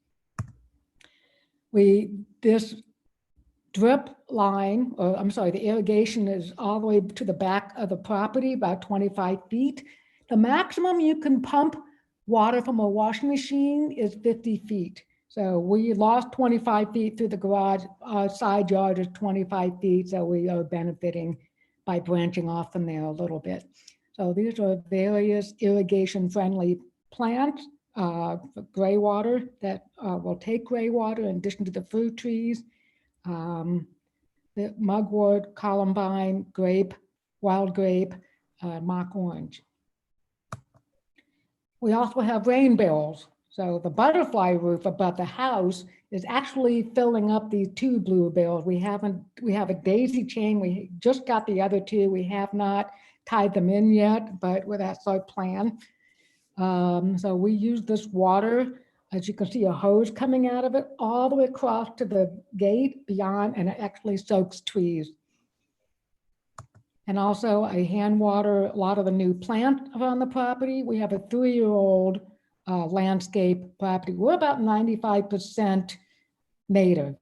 this drip line, or I'm sorry, the irrigation is all the way to the back of the property, about 25 feet. The maximum you can pump water from a washing machine is 50 feet. So we lost 25 feet through the garage. Our side yard is 25 feet, so we are benefiting by branching off from there a little bit. So these are various irrigation-friendly plants for gray water that will take gray water in addition to the fruit trees. The mugwort, columbine, grape, wild grape, mock orange. We also have rain barrels. So the butterfly roof above the house is actually filling up these 2 blue barrels. We have a daisy chain. We just got the other 2. We have not tied them in yet, but that's our plan. So we use this water, as you can see, a hose coming out of it all the way across to the gate beyond, and it actually soaks trees. And also I hand water a lot of the new plants around the property. We have a 3-year-old landscape property. We're about 95% native.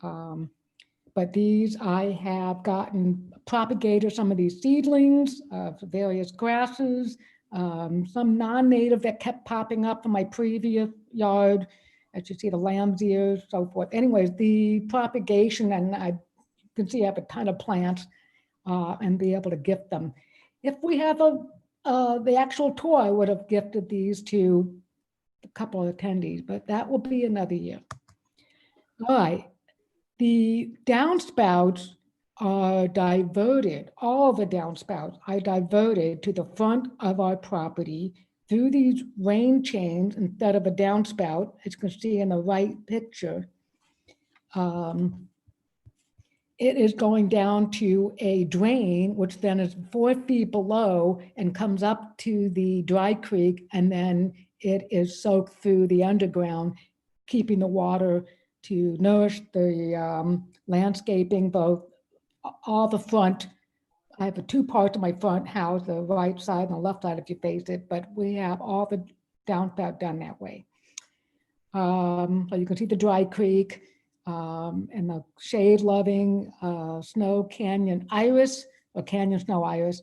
But these I have gotten propagated some of these seedlings for various grasses, some non-native that kept popping up from my previous yard, as you see the lamb's ears, so forth. Anyways, the propagation, and I can see I have a ton of plants and be able to gift them. If we have the actual tour, I would have gifted these to a couple of attendees, but that will be another year. All right, the downspouts are diverted. All the downspouts are diverted to the front of our property through these rain chains instead of a downspout, as you can see in the right picture. It is going down to a drain, which then is 4 feet below and comes up to the dry creek, and then it is soaked through the underground, keeping the water to nourish the landscaping, both all the front. I have 2 parts of my front house, the right side and the left side if you face it, but we have all the downspout done that way. So you can see the dry creek and the shade-loving snow canyon iris, or canyon snow iris,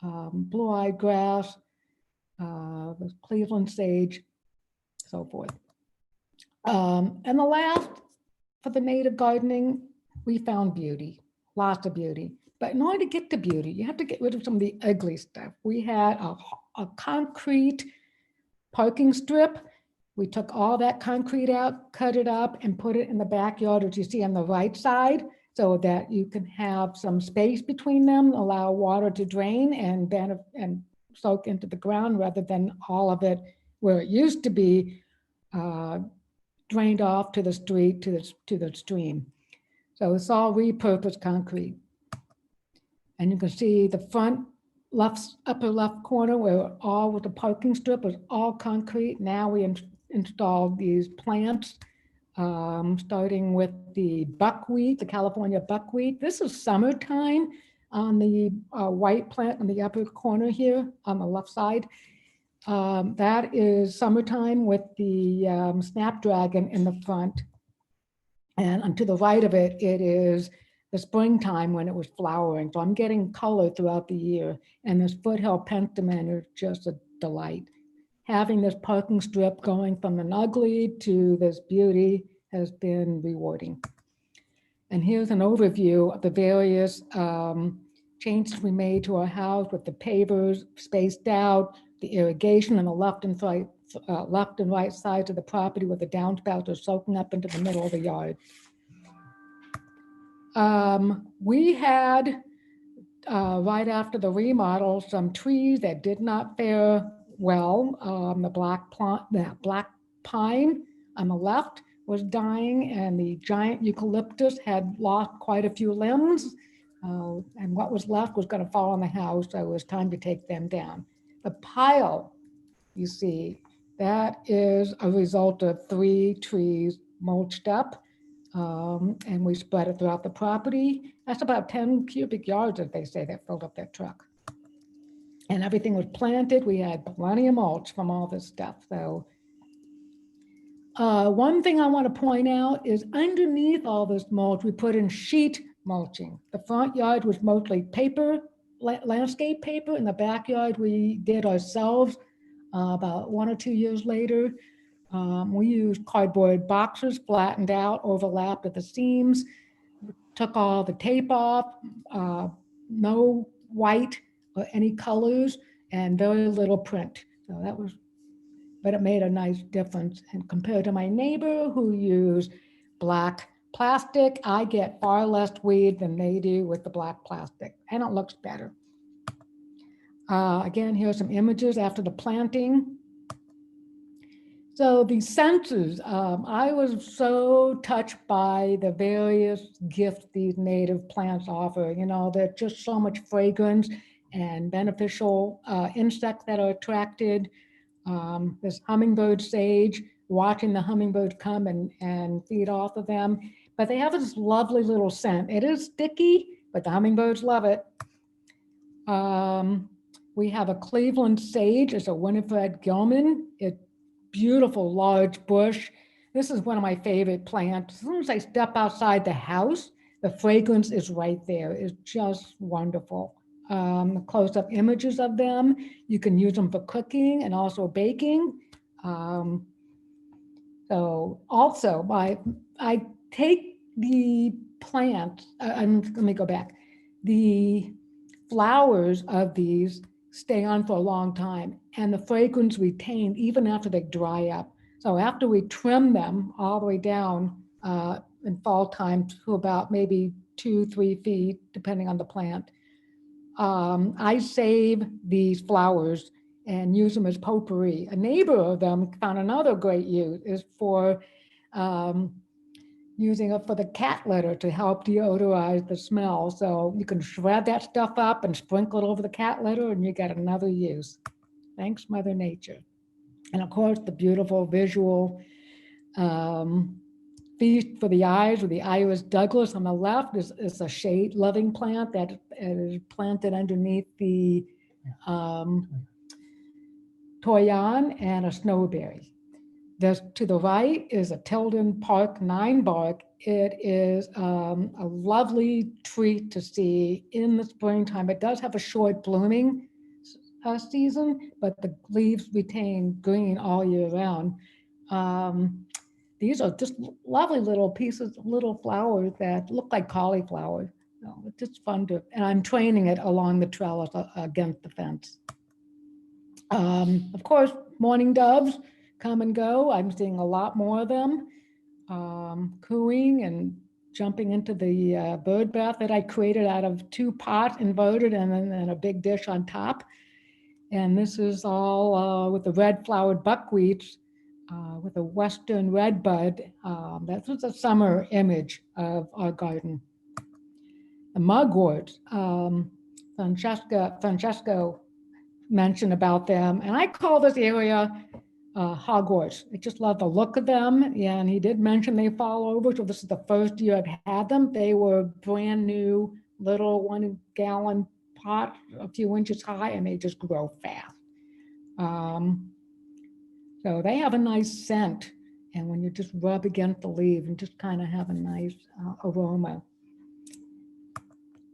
blue-eyed grass, the Cleveland sage, so forth. And the last, for the native gardening, we found beauty, lots of beauty. But in order to get to beauty, you have to get rid of some of the ugly stuff. We had a concrete parking strip. We took all that concrete out, cut it up, and put it in the backyard, as you see on the right side, so that you can have some space between them, allow water to drain and soak into the ground, rather than all of it where it used to be drained off to the street, to the stream. So it's all repurposed concrete. And you can see the front upper left corner where all with the parking strip was all concrete. Now we installed these plants, starting with the buckwheat, the California buckwheat. This is summertime on the white plant in the upper corner here on the left side. That is summertime with the snapdragon in the front. And to the right of it, it is the springtime when it was flowering. So I'm getting color throughout the year. And this foothill pentament is just a delight. Having this parking strip going from an ugly to this beauty has been rewarding. And here's an overview of the various changes we made to our house with the pavers spaced out, the irrigation on the left and right sides of the property where the downspouts are soaking up into the middle of the yard. We had, right after the remodel, some trees that did not fare well. The black pine on the left was dying, and the giant eucalyptus had lost quite a few limbs. And what was left was going to fall on the house, so it was time to take them down. The pile, you see, that is a result of 3 trees mulched up, and we spread it throughout the property. That's about 10 cubic yards, as they say, that filled up that truck. And everything was planted. We had plenty of mulch from all this stuff. So One thing I want to point out is underneath all this mulch, we put in sheet mulching. The front yard was mostly paper, landscape paper. In the backyard, we did ourselves about 1 or 2 years later. We used cardboard boxes, flattened out, overlapped at the seams, took all the tape off, no white or any colors, and very little print. So that was, but it made a nice difference. And compared to my neighbor who used black plastic, I get far less weed than they do with the black plastic, and it looks better. Again, here's some images after the planting. So the senses, I was so touched by the various gifts these native plants offer. You know, there's just so much fragrance and beneficial insects that are attracted. This hummingbird sage, watching the hummingbirds come and feed off of them. But they have this lovely little scent. It is sticky, but the hummingbirds love it. We have a Cleveland sage. It's a Winifred Gilman. It's beautiful large bush. This is one of my favorite plants. As soon as I step outside the house, the fragrance is right there. It's just wonderful. Close-up images of them. You can use them for cooking and also baking. So also, I take the plants, let me go back. The flowers of these stay on for a long time, and the fragrance retained even after they dry up. So after we trim them all the way down in fall time to about maybe 2-3 feet, depending on the plant, I save these flowers and use them as potpourri. A neighbor of them found another great use is for using it for the cat litter to help deodorize the smell. So you can shred that stuff up and sprinkle it over the cat litter and you get another use. Thanks, Mother Nature. And of course, the beautiful visual feast for the eyes with the Iris Douglas on the left is a shade-loving plant that is planted underneath the Toyon and a snowberry. To the right is a Tilden Park 9-bark. It is a lovely treat to see in the springtime. It does have a short blooming season, but the leaves retain green all year round. These are just lovely little pieces, little flowers that look like cauliflower. So it's just fun to, and I'm training it along the trellis against the fence. Of course, mourning doves come and go. I'm seeing a lot more of them cooing and jumping into the bird bath that I created out of 2 pots inverted and then a big dish on top. And this is all with the red flowered buckwheats with a western redbud. That was a summer image of our garden. The mugwort, Francesco mentioned about them, and I call this area Hogwarts. I just love the look of them, and he did mention they fall over, so this is the first year I've had them. They were brand new little 1-gallon pot, a few inches high, and they just grow fast. So they have a nice scent, and when you just rub against the leaves and just kind of have a nice aroma.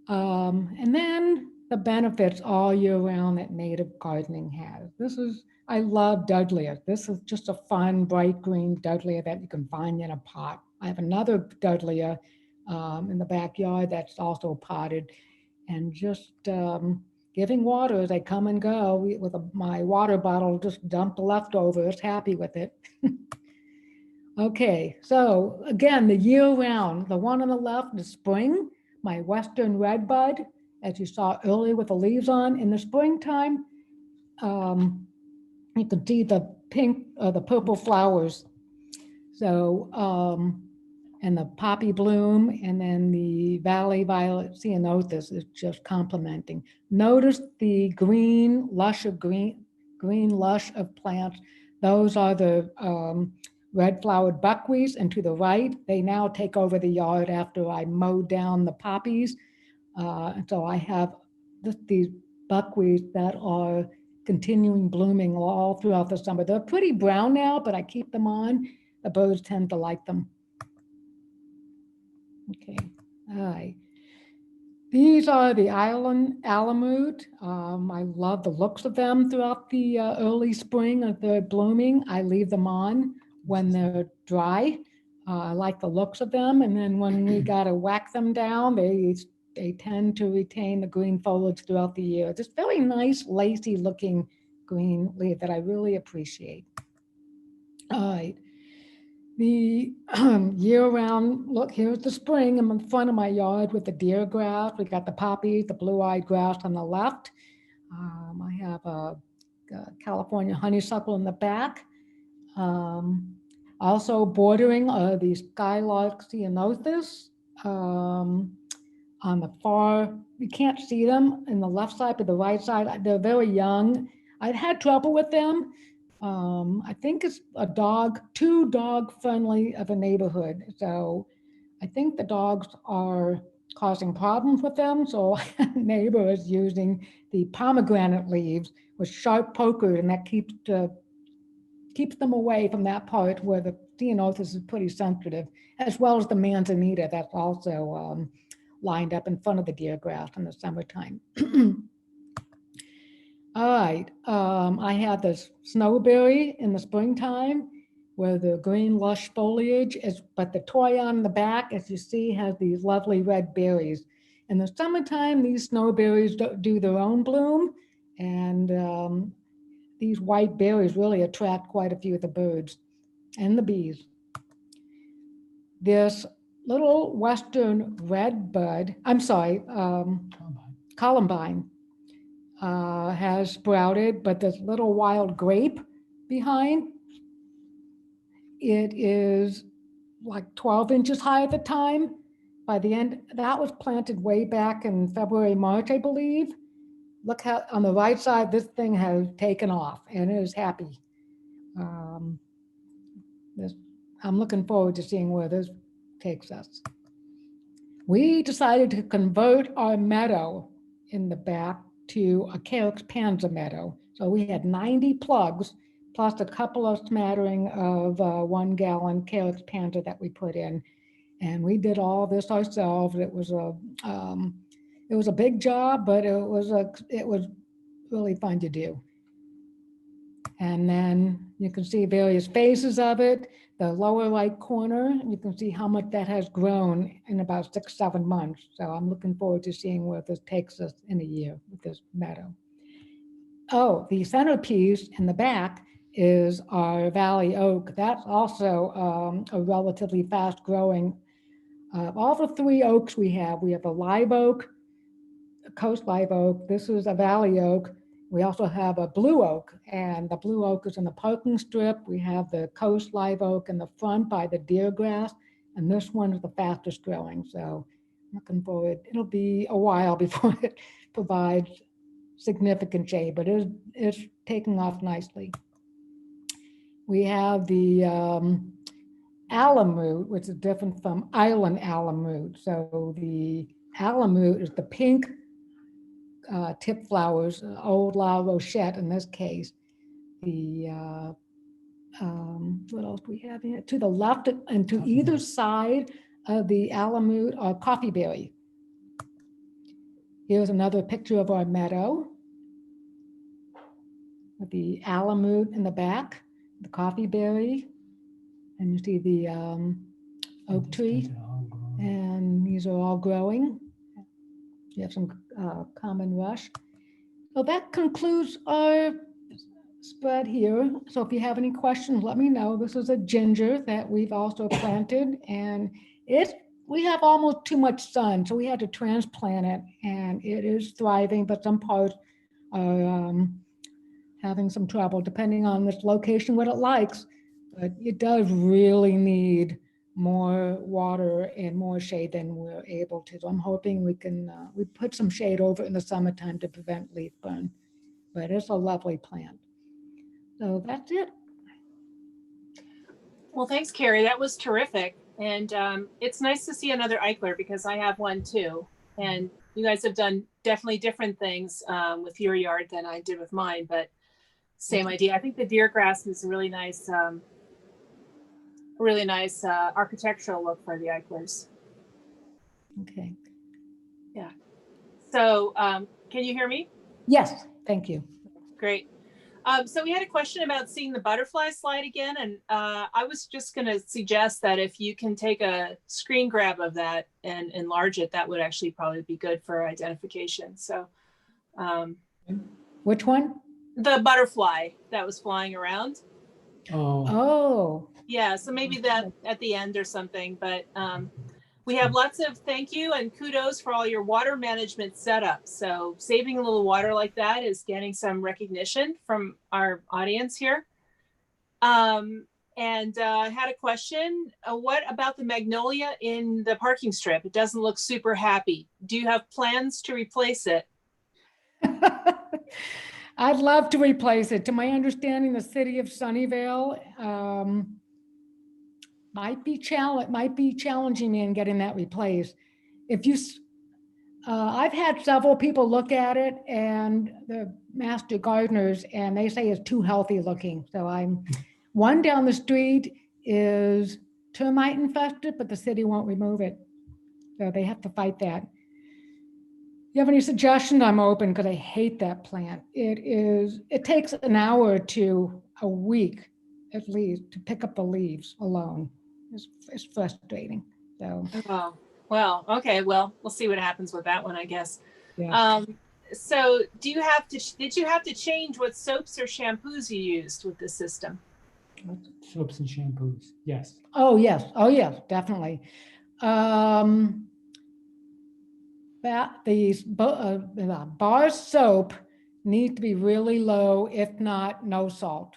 And then the benefits all year round that native gardening has. I love Dudleya. This is just a fun, bright green Dudleya that you can find in a pot. I have another Dudleya in the backyard that's also potted, and just giving water as they come and go with my water bottle, just dump the leftovers, happy with it. Okay, so again, the year round, the one on the left is spring, my western redbud, as you saw earlier with the leaves on. In the springtime, you can see the pink, the purple flowers. So, and the poppy bloom, and then the valley violet ceanothus is just complementing. Notice the green lush of plants. Those are the red flowered buckwheats, and to the right, they now take over the yard after I mowed down the poppies. And so I have these buckwheats that are continuing blooming all throughout the summer. They're pretty brown now, but I keep them on. the birds tend to like them. Okay, all right. These are the island alamute. I love the looks of them throughout the early spring as they're blooming. I leave them on when they're dry. I like the looks of them, and then when we gotta whack them down, they tend to retain the green foliage throughout the year. Just very nice, lacy looking green leaf that I really appreciate. All right. The year-round look, here's the spring. I'm in front of my yard with the deer grass. We got the poppies, the blue-eyed grass on the left. I have a California honeysuckle in the back. Also bordering are the skylark ceanothus. On the far, you can't see them in the left side, but the right side, they're very young. I've had trouble with them. I think it's too dog friendly of a neighborhood. So I think the dogs are causing problems with them. So neighbor is using the pomegranate leaves with sharp poker, and that keeps them away from that part where the ceanothus is pretty sensitive, as well as the manzanita that's also lined up in front of the deer grass in the summertime. All right, I have this snowberry in the springtime where the green lush foliage is, but the toy on the back, as you see, has these lovely red berries. In the summertime, these snowberries do their own bloom, and these white berries really attract quite a few of the birds and the bees. This little western red bud, columbine, has sprouted, but this little wild grape behind, it is like 12 inches high at the time. By the end, that was planted way back in February, March, I believe. Look how on the right side, this thing has taken off and it is happy. I'm looking forward to seeing where this takes us. We decided to convert our meadow in the back to a calyx panza meadow. So we had 90 plugs plus a couple of smattering of 1 gallon calyx panza that we put in. And we did all this ourselves. It was a big job, but it was really fun to do. And then you can see various phases of it. The lower right corner, you can see how much that has grown in about 6-7 months. So I'm looking forward to seeing where this takes us in a year with this meadow. Oh, the centerpiece in the back is our valley oak. That's also a relatively fast growing. All the 3 oaks we have a live oak, a coast live oak. This is a valley oak. We also have a blue oak, and the blue oak is in the parking strip. We have the coast live oak in the front by the deer grass, and this one is the fastest growing. So I'm looking forward. It'll be a while before it provides significant shade, but it's taking off nicely. We have the alamute, which is different from island alamute. So the alamute is the pink tip flowers, old La Rochette in this case. The what else do we have here? To the left and to either side of the alamute are coffeeberry. Here's another picture of our meadow with the alamute in the back, the coffeeberry, and you see the oak tree, and these are all growing. You have some common rush. So that concludes our spread here. So if you have any questions, let me know. This is a ginger that we've also planted, and we have almost too much sun, so we had to transplant it, and it is thriving, but some parts are having some trouble depending on this location, what it likes. But it does really need more water and more shade than we're able to. So I'm hoping we can, we put some shade over in the summertime to prevent leaf burn, but it's a lovely plant. So that's it. Well, thanks, Carrie. That was terrific. And it's nice to see another Eichler because I have one too. And you guys have done definitely different things with your yard than I did with mine, but same idea. I think the deer grass is a really nice really nice architectural look for the Eichlers. Okay. So can you hear me? Yes, thank you. Great. So we had a question about seeing the butterfly slide again, and I was just going to suggest that if you can take a screen grab of that and enlarge it, that would actually probably be good for identification. So Which one? the butterfly that was flying around. Oh, Oh, Yeah, so maybe that at the end or something, but we have lots of thank you and kudos for all your water management setup. So saving a little water like that is getting some recognition from our audience here. And I had a question. What about the magnolia in the parking strip? It doesn't look super happy. Do you have plans to replace it? I'd love to replace it. To my understanding, the city of Sunnyvale might be challenging me in getting that replaced. If you, I've had several people look at it and the master gardeners, and they say it's too healthy looking. So one down the street is termite infested, but the city won't remove it. So they have to fight that. You have any suggestions? I'm open because I hate that plant. It takes an hour to a week at least to pick up the leaves alone. It's frustrating. So Oh, well, okay. Well, we'll see what happens with that one, I guess. yeah. So did you have to change what soaps or shampoos you used with this system? soaps and shampoos. Yes. Oh yes, definitely. That these bar soap need to be really low, if not no salt.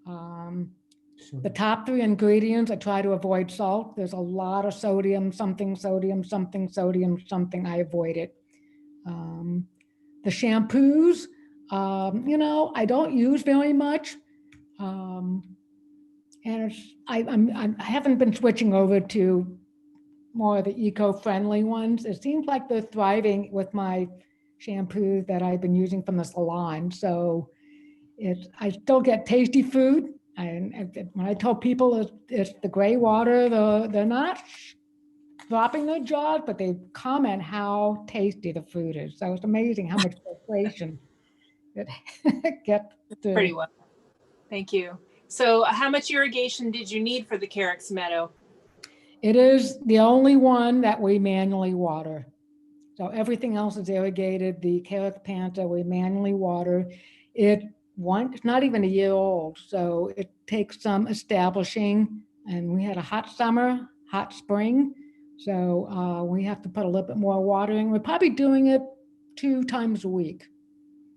So The top three ingredients, I try to avoid salt. There's a lot of sodium, something, I avoid it. The shampoos, I don't use very much. And I haven't been switching over to more of the eco-friendly ones. It seems like they're thriving with my shampoo that I've been using from the salon. So I still get tasty food. And when I tell people it's the gray water, they're not dropping their jaws, but they comment how tasty the food is. So it's amazing how much frustration it gets Pretty through. well. Thank you. So how much irrigation did you need for the Carex meadow? It is the only one that we manually water. So everything else is irrigated. The Carex panta we manually water. It's not even a year old, so it takes some establishing. And we had a hot summer, hot spring, so we have to put a little bit more water in. We're probably doing it 2 times a week.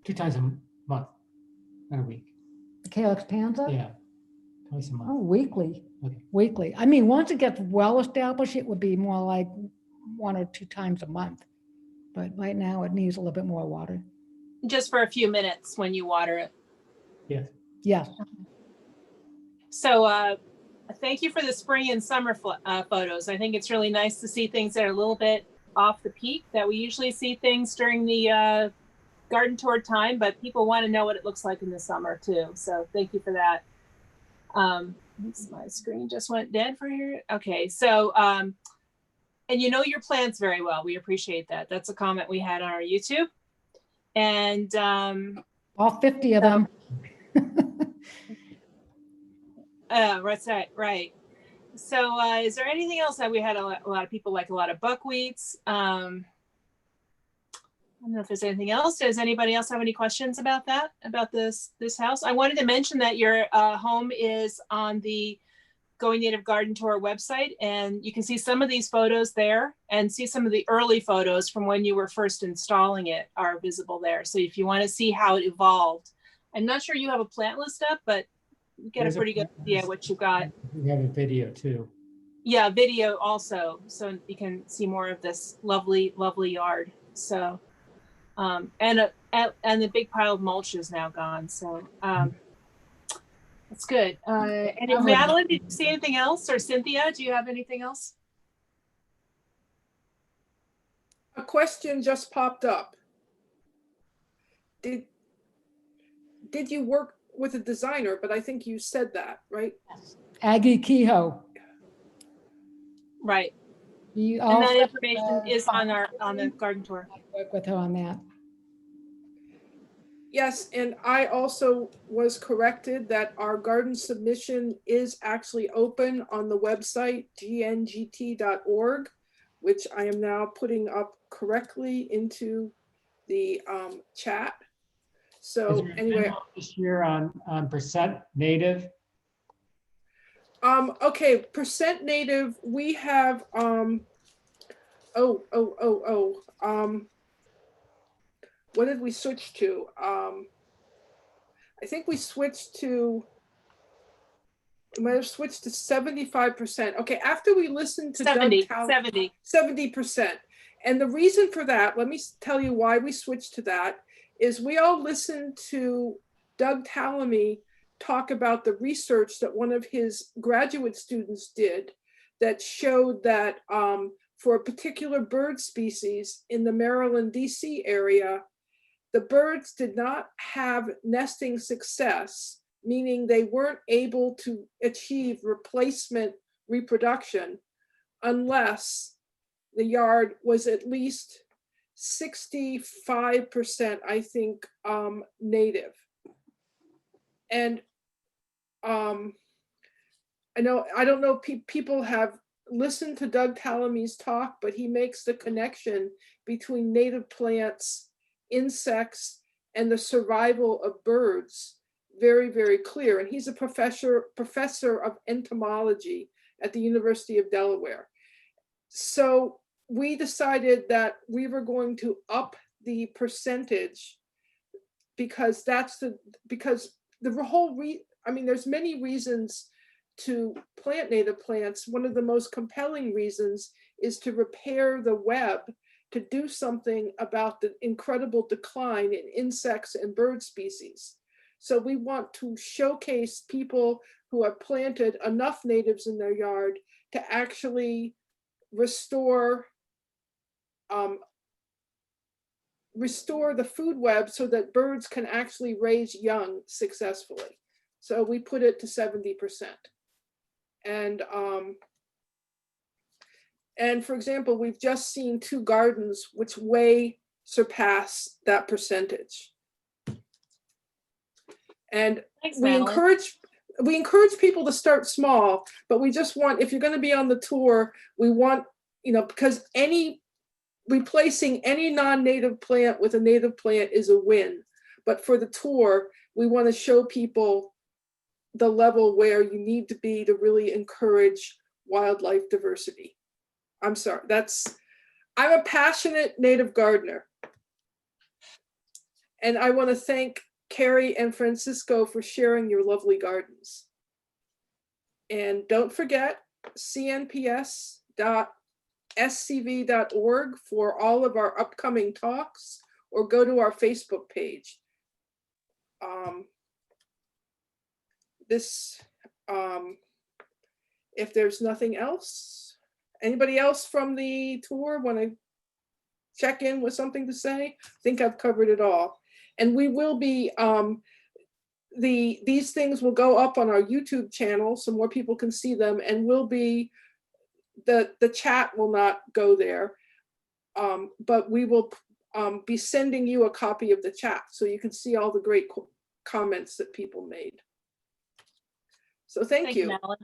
2 times a month, not a week. The Carex panta? Yeah, twice a month. Oh, weekly. Okay. Weekly. I mean, once it gets well established, it would be more like 1 or 2 times a month. But right now it needs a little bit more water. Just for a few minutes when you water it. Yes. Yes. So thank you for the spring and summer photos. I think it's really nice to see things that are a little bit off the peak, that we usually see things during the garden tour time, but people want to know what it looks like in the summer too. So thank you for that. Oops, my screen just went dead for here. Okay, so and you know your plants very well. We appreciate that. That's a comment we had on our YouTube. And All 50 of them. right. So is there anything else that we had a lot of people like a lot of buckwheats? I don't know if there's anything else. Does anybody else have any questions about that, about this house? I wanted to mention that your home is on the Going Native Garden Tour website, and you can see some of these photos there and see some of the early photos from when you were first installing it are visible there. So if you want to see how it evolved, I'm not sure you have a plant list up, but you get a pretty good idea what you got. We have a video too. Yeah, video also, so you can see more of this lovely, lovely yard. So, and the big pile of mulch is now gone. So, that's good. And Madeline, did you see anything else? Or Cynthia, do you have anything else? A question just popped up. Did you work with a designer? But I think you said that, right? Aggie Kehoe. Right. You And that also information is on the garden tour. work with her on that. Yes, and I also was corrected that our garden submission is actually open on the website, gngt.org, which I am now putting up correctly into the chat. Is So there an anyway, memo this year on percent native? okay, percent native, we have, what did we switch to? I think we switched to, we might have switched to 75%. Okay, after we listened to 70, 70. 70%. And the reason for that, let me tell you why we switched to that, is we all listened to Doug Tallamy talk about the research that one of his graduate students did that showed that for a particular bird species in the Maryland, DC area, the birds did not have nesting success, meaning they weren't able to achieve replacement reproduction unless the yard was at least 65%, I think, native. And I don't know, people have listened to Doug Tallamy's talk, but he makes the connection between native plants, insects, and the survival of birds very, very clear. And he's a professor of entomology at the University of Delaware. So we decided that we were going to up the percentage because there's many reasons to plant native plants. One of the most compelling reasons is to repair the web, to do something about the incredible decline in insects and bird species. So we want to showcase people who have planted enough natives in their yard to actually restore the food web so that birds can actually raise young successfully. So we put it to 70%. And for example, we've just seen 2 gardens which way surpass that percentage. And Thanks, we Madeline. encourage people to start small, but we just want, if you're going to be on the tour, we want, because replacing any non-native plant with a native plant is a win. But for the tour, we want to show people the level where you need to be to really encourage wildlife diversity. I'm sorry, I'm a passionate native gardener. And I want to thank Carrie and Francisco for sharing your lovely gardens. And don't forget cnps.scv.org for all of our upcoming talks, or go to our Facebook page. If there's nothing else, anybody else from the tour want to check in with something to say? I think I've covered it all. And we will be, these things will go up on our YouTube channel so more people can see them, and will be, the chat will not go there, but we will be sending you a copy of the chat so you can see all the great comments that people made. So thank you. Madeline.